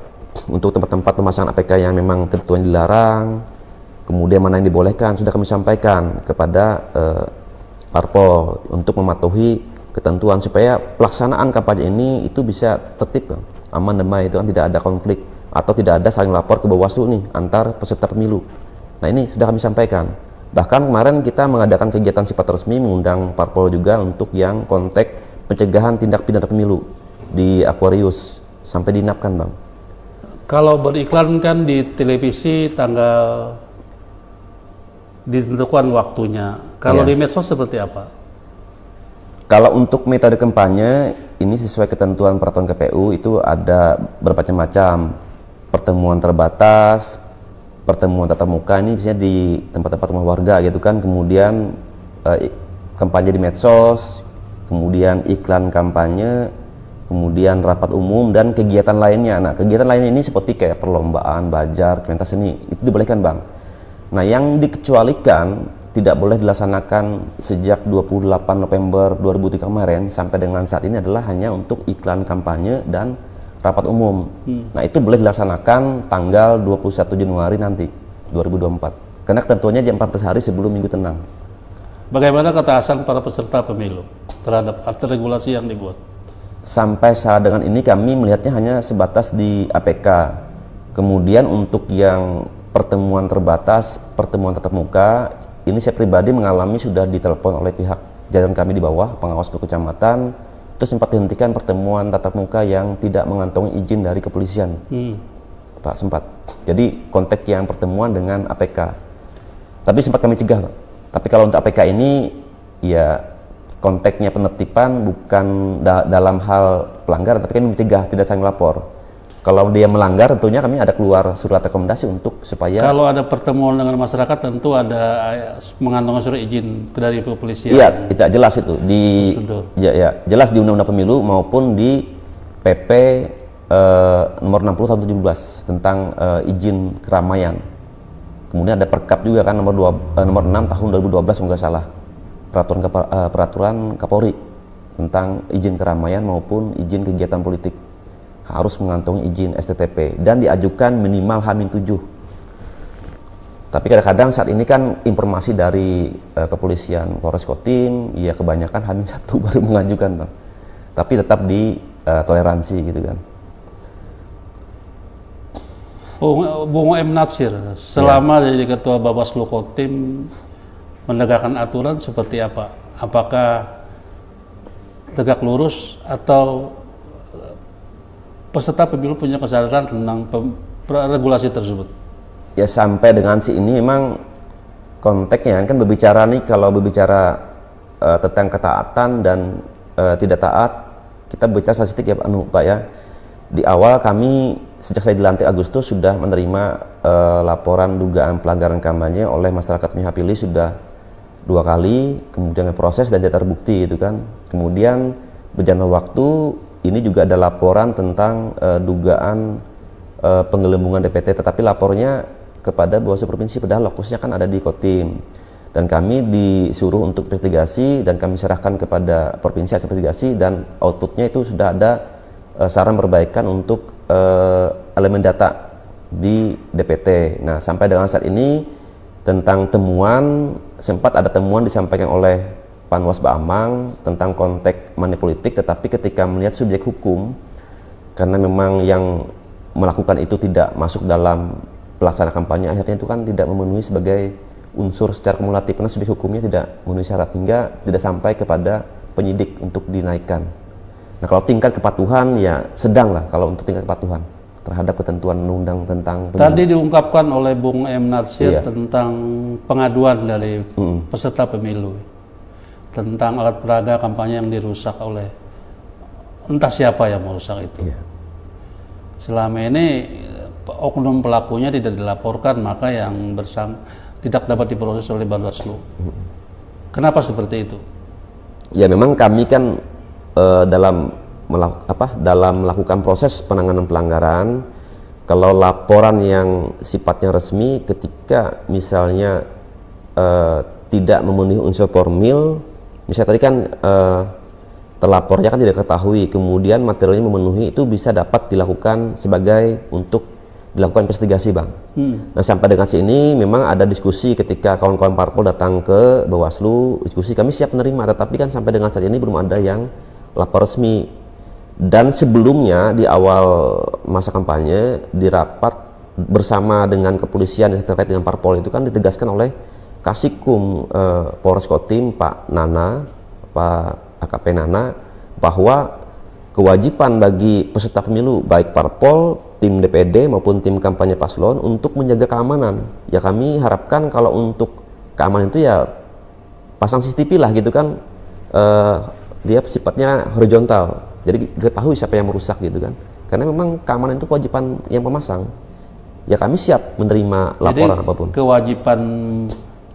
Untuk tempat-tempat pemasangan APK yang memang ketentuan dilarang, kemudian mana yang dibolehkan, sudah kami sampaikan kepada parpol untuk mematuhi ketentuan supaya pelaksanaan kampanye ini itu bisa tertib Bang. Aman damai, itu kan tidak ada konflik atau tidak ada saling lapor ke Bawaslu nih antar peserta pemilu. Nah ini sudah kami sampaikan. Bahkan kemarin kita mengadakan kegiatan sifat resmi mengundang parpol juga untuk yang konteks pencegahan tindak pidana pemilu di Aquarius sampai dinapkan Bang. Kalau beriklan kan di televisi tanggal ditentukan waktunya. Kalau di medsos seperti apa? Kalau untuk metode kampanye ini sesuai ketentuan peraturan KPU itu ada bermacam-macam, pertemuan terbatas, pertemuan tatap muka ini biasanya di tempat-tempat rumah warga gitu kan, kemudian kampanye di medsos, kemudian iklan kampanye, kemudian rapat umum dan kegiatan lainnya. Nah kegiatan lainnya ini seperti kayak perlombaan, bajar, pentas seni itu dibolehkan Bang. Nah yang dikecualikan tidak boleh dilaksanakan sejak 28 November 2003 kemarin sampai dengan saat ini adalah hanya untuk iklan kampanye dan rapat umum. Nah itu boleh dilaksanakan tanggal 21 Januari nanti 2024 karena ketentuannya jam 14 hari sebelum Minggu Tenang. Bagaimana ketaatan para peserta pemilu terhadap regulasi yang dibuat? Sampai saat dengan ini kami melihatnya hanya sebatas di APK. Kemudian untuk yang pertemuan terbatas, pertemuan tatap muka ini saya pribadi mengalami sudah ditelepon oleh pihak jajaran kami di bawah, pengawas untuk kecamatan, itu sempat dihentikan pertemuan tatap muka yang tidak mengantongi izin dari kepolisian. Pak, sempat. Jadi kontak yang pertemuan dengan APK. Tapi sempat kami cegah, Pak. Tapi kalau untuk APK ini, ya konteksnya penertiban bukan dalam hal pelanggaran, tapi kami mencegah, tidak saling lapor. Kalau dia melanggar, tentunya kami ada keluar surat rekomendasi untuk supaya... Kalau ada pertemuan dengan masyarakat, tentu ada mengantongi surat izin dari kepolisian. Iya, tidak jelas itu. Ya, jelas di Undang-Undang Pemilu maupun di PP nomor 60 tahun 17 tentang izin keramaian. Kemudian ada Perkap juga kan nomor 6 tahun 2012 kalau nggak salah. Peraturan Kapolri tentang izin keramaian maupun izin kegiatan politik. Harus mengantongi izin STTP dan diajukan minimal H-7. Tapi kadang-kadang saat ini kan informasi dari kepolisian Polres Kotim, ya kebanyakan H-1 baru mengajukan, Bang. Tapi tetap di toleransi gitu kan. Bung M. Natsir, selama jadi Ketua Bawaslu Kotim menegakkan aturan seperti apa? Apakah tegak lurus atau peserta pemilu punya kesadaran tentang regulasi tersebut? Ya sampai dengan ini memang konteksnya kan berbicara nih, kalau berbicara tentang ketaatan dan tidak taat, kita bicara statistik ya Pak ya. Di awal kami sejak saya dilantik Agustus sudah menerima laporan dugaan pelanggaran kampanye oleh masyarakat pemilih pilih sudah 2 kali, kemudian proses dan tidak terbukti itu kan. Kemudian berjalan waktu, ini juga ada laporan tentang dugaan penggelembungan DPT, tetapi lapornya kepada Bawaslu Provinsi, padahal lokusnya kan ada di Kotim. Dan kami disuruh untuk investigasi dan kami serahkan kepada Provinsi hasil investigasi, dan outputnya itu sudah ada saran perbaikan untuk elemen data di DPT. Nah, sampai dengan saat ini tentang temuan, sempat ada temuan disampaikan oleh Panwas Baamang tentang konteks money politik, tetapi ketika melihat subjek hukum, karena memang yang melakukan itu tidak masuk dalam pelaksana kampanye, akhirnya itu kan tidak memenuhi sebagai unsur secara kumulatif, karena subjek hukumnya tidak memenuhi syarat, hingga tidak sampai kepada penyidik untuk dinaikkan. Nah, kalau tingkat kepatuhan ya sedang lah kalau untuk tingkat kepatuhan terhadap ketentuan undang tentang pemilu. Tadi diungkapkan oleh Bung M. Natsir tentang pengaduan dari peserta pemilu tentang alat peraga kampanye yang dirusak oleh entah siapa yang merusak itu. Selama ini oknum pelakunya tidak dilaporkan, maka yang tidak dapat diproses oleh Bawaslu. Kenapa seperti itu? Ya memang kami kan dalam melakukan proses penanganan pelanggaran, kalau laporan yang sifatnya resmi, ketika misalnya tidak memenuhi unsur formil, misalnya tadi kan terlapornya kan tidak ketahui, kemudian materialnya memenuhi, itu bisa dapat dilakukan sebagai untuk dilakukan investigasi, Bang. Nah, sampai dengan sini memang ada diskusi ketika kawan-kawan parpol datang ke Bawaslu, diskusi kami siap menerima, tetapi kan sampai dengan saat ini belum ada yang lapor resmi. Dan sebelumnya di awal masa kampanye, di rapat bersama dengan kepolisian yang terkait dengan parpol itu kan ditegaskan oleh Kasikum Polres Kotim Pak AKP Nana, bahwa kewajiban bagi peserta pemilu baik parpol, tim DPD maupun tim kampanye paslon untuk menjaga keamanan. Ya kami harapkan kalau untuk keamanan itu ya pasang CCTV lah gitu kan, dia sifatnya horizontal, jadi ketahui siapa yang merusak gitu kan, karena memang keamanan itu kewajiban yang pemasang. Ya kami siap menerima laporan. Jadi, apapun kewajiban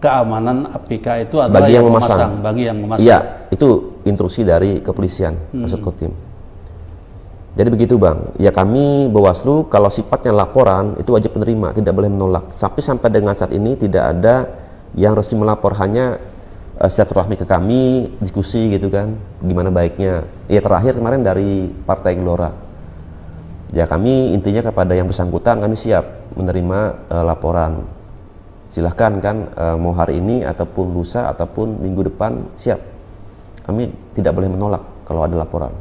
keamanan APK itu adalah bagi yang memasang. Bagi yang memasang. Iya, itu instruksi dari kepolisian Polres Kotim. Jadi begitu, Bang. Ya kami Bawaslu kalau sifatnya laporan itu wajib menerima, tidak boleh menolak. Tapi sampai dengan saat ini tidak ada yang resmi melapor, hanya silaturahmi ke kami, diskusi gitu kan, gimana baiknya. Ya terakhir kemarin dari Partai Gelora. Ya kami intinya kepada yang bersangkutan kami siap menerima laporan. Silahkan kan mau hari ini ataupun lusa ataupun minggu depan siap. Kami tidak boleh menolak kalau ada laporan.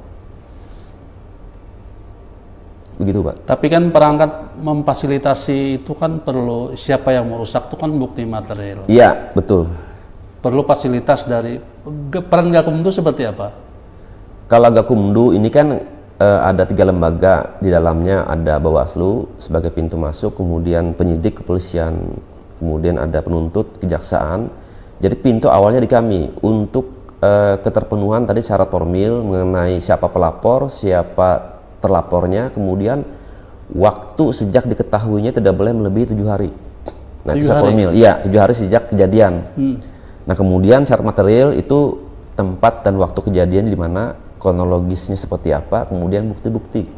begitu Pak. Tapi kan perangkat memfasilitasi itu kan perlu, siapa yang merusak itu kan bukti material. Iya, betul. Perlu fasilitas dari, peran Gakumdu seperti apa? Kalau Gakumdu ini kan ada 3 lembaga, di dalamnya ada Bawaslu sebagai pintu masuk, kemudian penyidik kepolisian, kemudian ada penuntut kejaksaan. Jadi pintu awalnya di kami untuk keterpenuhan tadi syarat formil mengenai siapa pelapor, siapa terlapornya, kemudian waktu sejak diketahuinya tidak boleh melebihi 7 hari. Nah, 7 hari? Formil, iya 7 hari sejak kejadian. Nah, kemudian syarat material itu tempat dan waktu kejadian di mana, kronologisnya seperti apa, kemudian bukti-bukti.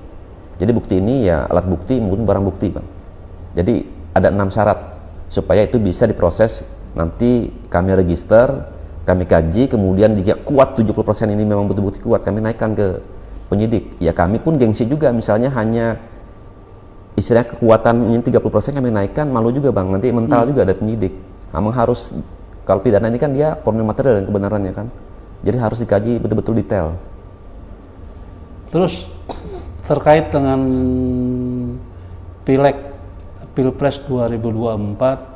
Jadi bukti ini ya alat bukti maupun barang bukti, Bang. Jadi ada 6 syarat supaya itu bisa diproses. Nanti kami register, kami kaji, kemudian jika kuat 70% ini memang bukti-bukti kuat, kami naikkan ke penyidik. Ya kami pun gengsi juga, misalnya hanya istilahnya kekuatan ini 30% kami naikkan, malu juga Bang, nanti mental juga ada penyidik. Memang harus, kalau pidana ini kan dia formil material dan kebenarannya kan, jadi harus dikaji betul-betul detail. Terus terkait dengan Pilpres 2024,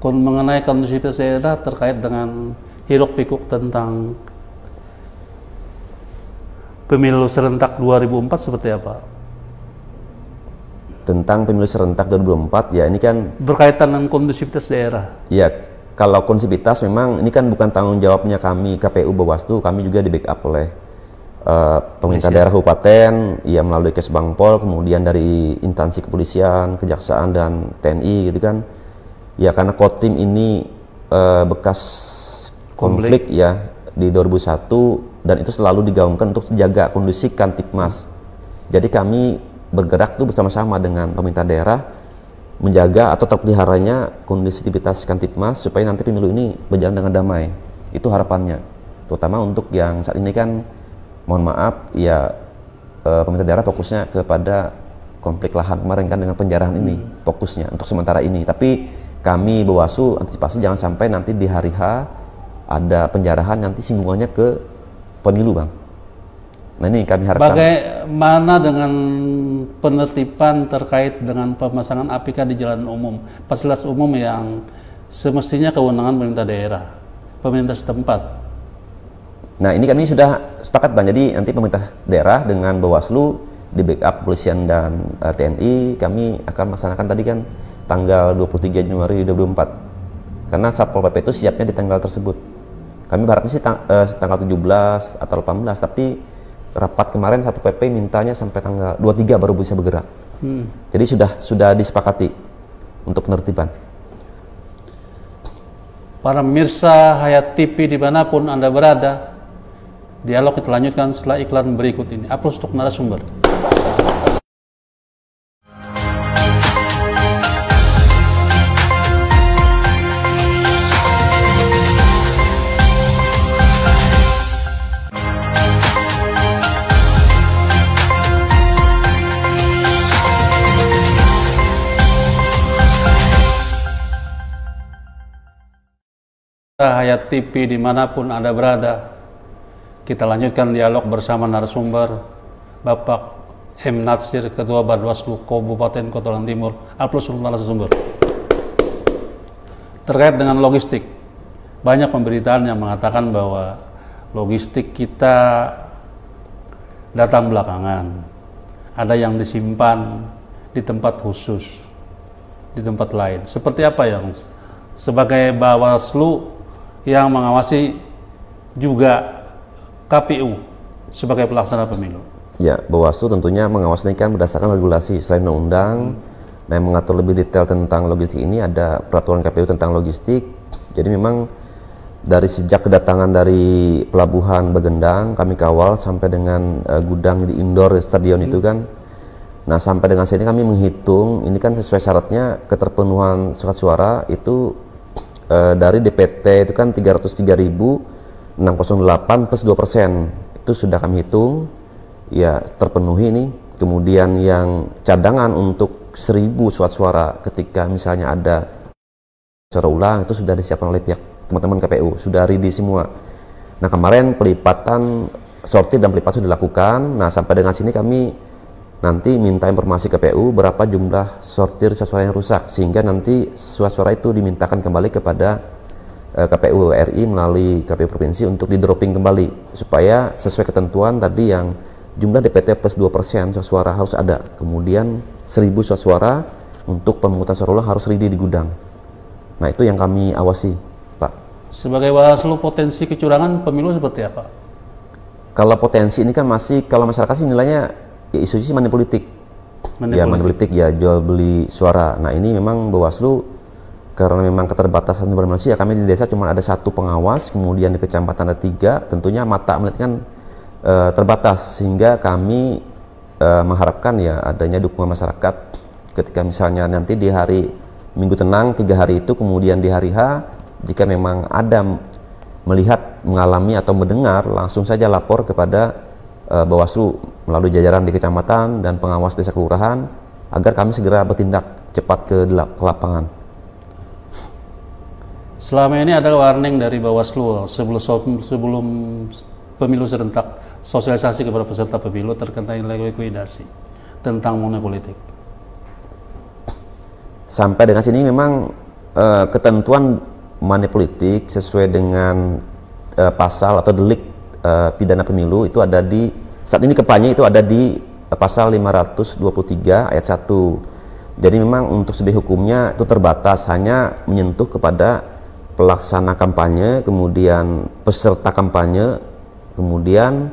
mengenai kondusivitas daerah terkait dengan hiruk pikuk tentang pemilu serentak 2004 seperti apa? Tentang pemilu serentak 2004 ya ini kan berkaitan dengan kondusivitas daerah. Ya, kalau kondusivitas memang ini kan bukan tanggung jawabnya kami KPU Bawaslu, kami juga di backup oleh pemerintah daerah kabupaten, ya melalui Kesbangpol, kemudian dari instansi kepolisian, kejaksaan dan TNI gitu kan. Ya karena Kodim ini bekas konflik ya di 2001 dan itu selalu digaungkan untuk menjaga kondisi Kamtipmas. Jadi kami bergerak tuh bersama-sama dengan pemerintah daerah menjaga atau terpeliharanya kondisivitas Kamtipmas supaya nanti pemilu ini berjalan dengan damai. Itu harapannya. Terutama untuk yang saat ini kan mohon maaf ya pemerintah daerah fokusnya kepada konflik lahan kemarin kan dengan penjarahan ini fokusnya untuk sementara ini. Tapi kami Bawaslu antisipasi jangan sampai nanti di hari H ada penjarahan nanti singgungannya ke pemilu Bang. Nah ini kami harapkan. Bagaimana dengan penertiban terkait dengan pemasangan APK di jalan umum, fasilitas umum yang semestinya kewenangan pemerintah daerah, pemerintah setempat? Nah ini kami sudah sepakat Bang, jadi nanti pemerintah daerah dengan Bawaslu di backup kepolisian dan TNI kami akan melaksanakan tadi kan tanggal 23 Januari 2024 karena Satpol PP itu siapnya di tanggal tersebut. Kami berharapnya sih tanggal 17 atau 18, tapi rapat kemarin Satpol PP mintanya sampai tanggal 23 baru bisa bergerak. Jadi sudah disepakati untuk penertiban. Para pemirsa Hayat TV dimanapun Anda berada, dialog kita lanjutkan setelah iklan berikut ini. Upload untuk narasumber. Hayat TV dimanapun Anda berada, kita lanjutkan dialog bersama narasumber Bapak M. Natsir, Ketua Bawaslu Kabupaten Kota Timur. Upload untuk narasumber. Terkait dengan logistik, banyak pemberitaan yang mengatakan bahwa logistik kita datang belakangan, ada yang disimpan di tempat khusus, di tempat lain. Seperti apa yang sebagai Bawaslu yang mengawasi juga KPU sebagai pelaksana pemilu? Ya, Bawaslu tentunya mengawasi kan berdasarkan regulasi selain undang-undang. Nah, yang mengatur lebih detail tentang logistik ini ada peraturan KPU tentang logistik. Jadi memang dari sejak kedatangan dari pelabuhan Begendang kami kawal sampai dengan gudang di indoor stadion itu kan. Nah, sampai dengan sini kami menghitung ini kan sesuai syaratnya keterpenuhan surat suara itu dari DPT itu kan 303.608 plus 2%. Itu sudah kami hitung ya terpenuhi ini. Kemudian yang cadangan untuk 1.000 surat suara ketika misalnya ada suara ulang itu sudah disiapkan oleh pihak teman-teman KPU, sudah ready semua. Nah kemarin pelipatan sortir dan pelipatan sudah dilakukan. Nah sampai dengan sini kami nanti minta informasi KPU berapa jumlah sortir surat suara yang rusak, sehingga nanti surat-suara itu dimintakan kembali kepada KPU RI melalui KPU provinsi untuk di dropping kembali supaya sesuai ketentuan tadi yang jumlah DPT plus 2% surat suara harus ada, kemudian 1000 surat suara untuk pemungutan suara ulang harus ready di gudang. Nah, itu yang kami awasi, Pak. Sebagai Bawaslu, potensi kecurangan pemilu seperti apa? Kalau potensi ini kan masih, kalau masyarakat sih nilainya ya isu-isu money politik. Ya, money politik ya, jual beli suara. Nah, ini memang Bawaslu karena memang keterbatasan sumber manusia, kami di desa cuma ada 1 pengawas, kemudian di kecamatan ada 3, tentunya mata melihat kan terbatas, sehingga kami mengharapkan ya adanya dukungan masyarakat ketika misalnya nanti di hari Minggu tenang 3 hari itu, kemudian di hari H jika memang ada melihat, mengalami atau mendengar, langsung saja lapor kepada Bawaslu melalui jajaran di kecamatan dan pengawas desa kelurahan agar kami segera bertindak cepat ke lapangan. Selama ini ada warning dari Bawaslu sebelum pemilu serentak, sosialisasi kepada peserta pemilu terkait nilai likuidasi tentang money politik. Sampai dengan sini memang ketentuan money politik sesuai dengan pasal atau delik pidana pemilu itu ada di saat ini kampanye itu ada di pasal 523 ayat 1. Jadi memang untuk sebagai hukumnya itu terbatas, hanya menyentuh kepada pelaksana kampanye, kemudian peserta kampanye, kemudian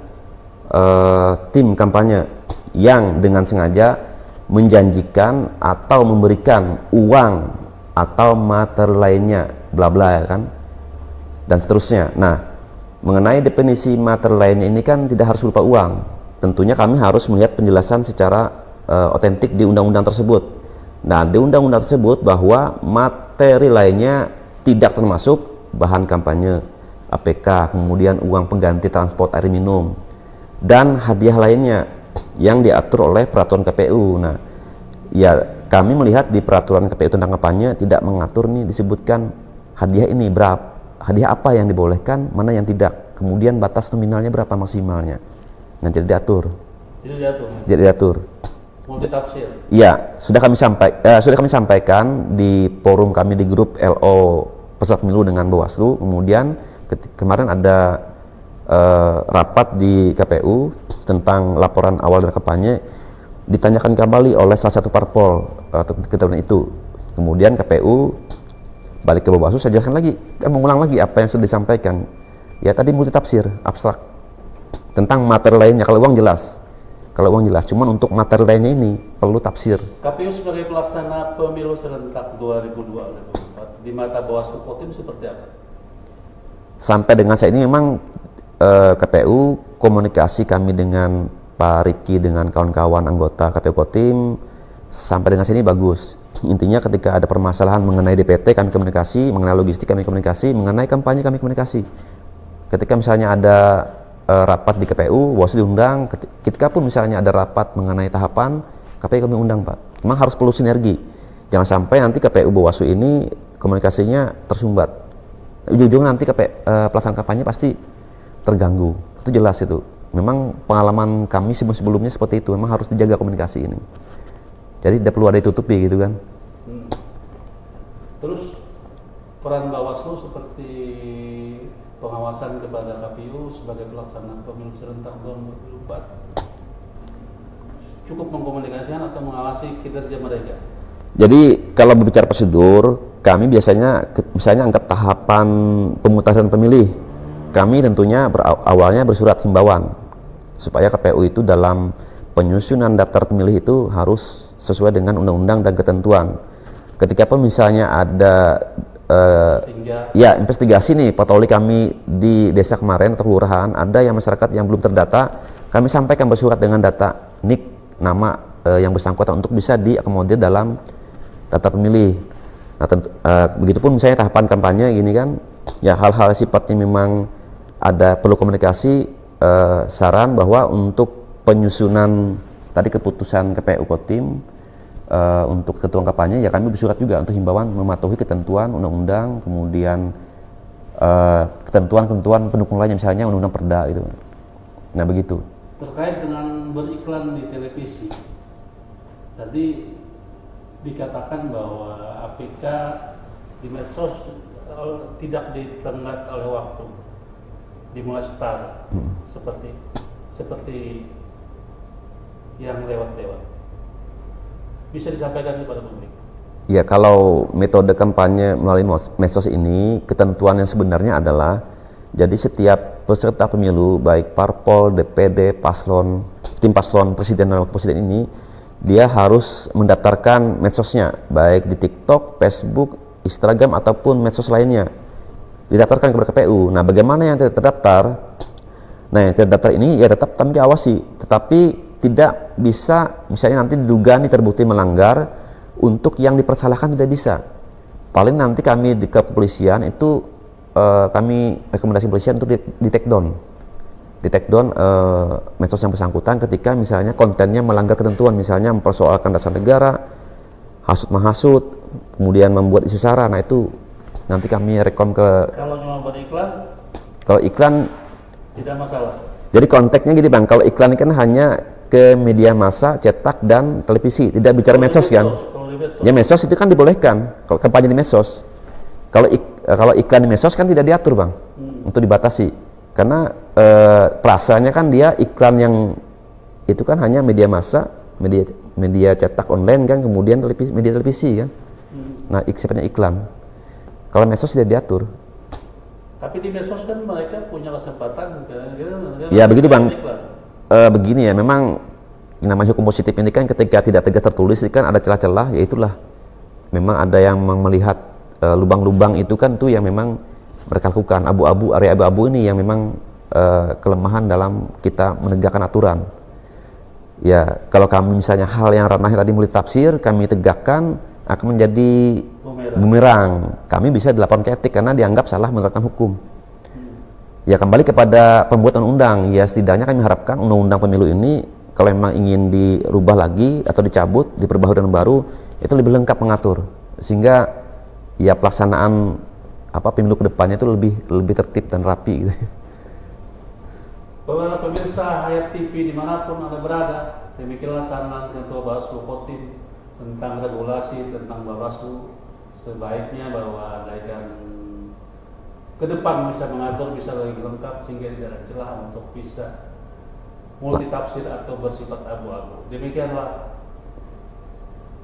tim kampanye yang dengan sengaja menjanjikan atau memberikan uang atau materi lainnya, bla bla ya kan, dan seterusnya. Nah, mengenai definisi materi lainnya ini kan tidak harus berupa uang. Tentunya kami harus melihat penjelasan secara otentik di undang-undang tersebut. Nah, di undang-undang tersebut bahwa materi lainnya tidak termasuk bahan kampanye, APK, kemudian uang pengganti transport air minum, dan hadiah lainnya yang diatur oleh peraturan KPU. Nah, ya kami melihat di peraturan KPU tentang kampanye tidak mengatur nih, disebutkan hadiah ini berapa, hadiah apa yang dibolehkan, mana yang tidak, kemudian batas nominalnya berapa maksimalnya. Nah, tidak diatur. Tidak diatur. Multitafsir. Ya, sudah kami sampaikan di forum kami di grup LO peserta pemilu dengan Bawaslu. Kemudian kemarin ada rapat di KPU tentang laporan awal dari kampanye, ditanyakan kembali oleh salah satu parpol ketentuan itu. Kemudian KPU balik ke Bawaslu, saya jelaskan lagi, mengulang lagi apa yang sudah disampaikan. Ya tadi multitafsir, abstrak tentang materi lainnya. Kalau uang jelas, cuman untuk materi lainnya ini perlu tafsir. KPU sebagai pelaksana pemilu serentak 2024 di mata Bawaslu Kotim seperti apa? Sampai dengan saat ini memang KPU, komunikasi kami dengan Pak Ripki dengan kawan-kawan anggota KPU Kotim sampai dengan sini bagus. Intinya ketika ada permasalahan mengenai DPT kami komunikasi, mengenai logistik kami komunikasi, mengenai kampanye kami komunikasi. Ketika misalnya ada rapat di KPU, Bawaslu diundang. Ketika pun misalnya ada rapat mengenai tahapan, KPU kami undang, Pak. Memang harus perlu sinergi. Jangan sampai nanti KPU Bawaslu ini komunikasinya tersumbat. Ujung-ujung nanti pelaksanaan kampanye pasti terganggu. Itu jelas itu. Memang pengalaman kami sebelum-sebelumnya seperti itu. Memang harus dijaga komunikasi ini. Jadi tidak perlu ada ditutupi gitu kan. Terus peran Bawaslu seperti pengawasan kepada KPU sebagai pelaksana pemilu serentak 2024 cukup mengkomunikasikan atau mengawasi kinerja mereka? Jadi kalau berbicara prosedur, kami biasanya misalnya anggap tahapan pemutahiran pemilih, kami tentunya awalnya bersurat himbauan supaya KPU itu dalam penyusunan daftar pemilih itu harus sesuai dengan undang-undang dan ketentuan. Ketika pun misalnya ada ya investigasi nih, patroli kami di desa kemarin atau kelurahan, ada yang masyarakat yang belum terdata, kami sampaikan bersurat dengan data NIK, nama yang bersangkutan untuk bisa diakomodir dalam daftar pemilih. Nah, begitupun misalnya tahapan kampanye gini kan, ya hal-hal sifatnya memang ada perlu komunikasi, saran bahwa untuk penyusunan tadi keputusan KPU Kotim untuk ketua kampanye, ya kami bersurat juga untuk himbauan mematuhi ketentuan undang-undang, kemudian ketentuan-ketentuan pendukung lainnya, misalnya undang-undang Perda itu. Nah begitu. Terkait dengan beriklan di televisi, Tadi dikatakan bahwa APK di medsos tidak ditengat oleh waktu, dimulai setara, seperti yang lewat-lewat. Bisa disampaikan kepada publik? Ya, kalau metode kampanye melalui medsos ini, ketentuan yang sebenarnya adalah, jadi setiap peserta pemilu, baik parpol, DPD, paslon, tim paslon presiden dan wakil presiden ini, dia harus mendaftarkan medsosnya, baik di TikTok, Facebook, Instagram, ataupun medsos lainnya. Didaftarkan kepada KPU. Nah, bagaimana yang tidak terdaftar? Nah, yang tidak terdaftar ini ya tetap kami awasi, tetapi tidak bisa, misalnya nanti diduga nih terbukti melanggar, untuk yang dipersalahkan tidak bisa. Paling nanti kami di kepolisian itu kami rekomendasi polisian untuk di take down. Di take down medsos yang bersangkutan ketika misalnya kontennya melanggar ketentuan, misalnya mempersoalkan dasar negara, hasut menghasut, kemudian membuat isu sara. Nah, itu nanti kami rekom ke. Kalau cuma buat iklan? Kalau iklan tidak masalah. Jadi konteksnya gini Bang, kalau iklan kan hanya ke media massa, cetak dan televisi, tidak bicara medsos kan? Ya medsos itu kan dibolehkan kalau kampanye di medsos. Kalau iklan di medsos kan tidak diatur Bang, untuk dibatasi. Karena perasanya kan dia iklan yang itu kan hanya media massa, media cetak online kan, kemudian media televisi kan. Nah, sifatnya iklan. Kalau medsos tidak diatur. Tapi di medsos kan mereka punya kesempatan. Ya begitu Bang. Begini ya, memang namanya hukum positif ini kan ketika tidak tegas tertulis kan ada celah-celah, ya itulah. Memang ada yang melihat lubang-lubang itu kan tuh yang memang mereka lakukan, area abu-abu ini yang memang kelemahan dalam kita menegakkan aturan. Ya, kalau kami misalnya hal yang ranahnya tadi mulai tafsir, kami tegakkan akan menjadi bumerang. Kami bisa dilaporkan ke etik karena dianggap salah menerapkan hukum. Ya, kembali kepada pembuat undang-undang, ya setidaknya kami harapkan undang-undang pemilu ini kalau memang ingin dirubah lagi atau dicabut, diperbaharui dengan baru, itu lebih lengkap mengatur, sehingga ya pelaksanaan pemilu kedepannya itu lebih tertib dan rapi gitu. Para pemirsa Hayat TV dimanapun Anda berada, demikianlah saran Ketua Bawaslu Kotim tentang regulasi tentang Bawaslu, sebaiknya bahwa ada yang ke depan bisa mengatur, bisa lebih lengkap sehingga tidak ada celah untuk bisa multitafsir atau bersifat abu-abu. Demikianlah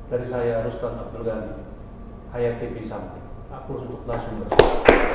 dari saya Rustan Abdul Ghani, Hayat TV Samping. Aku untuk langsung bersama.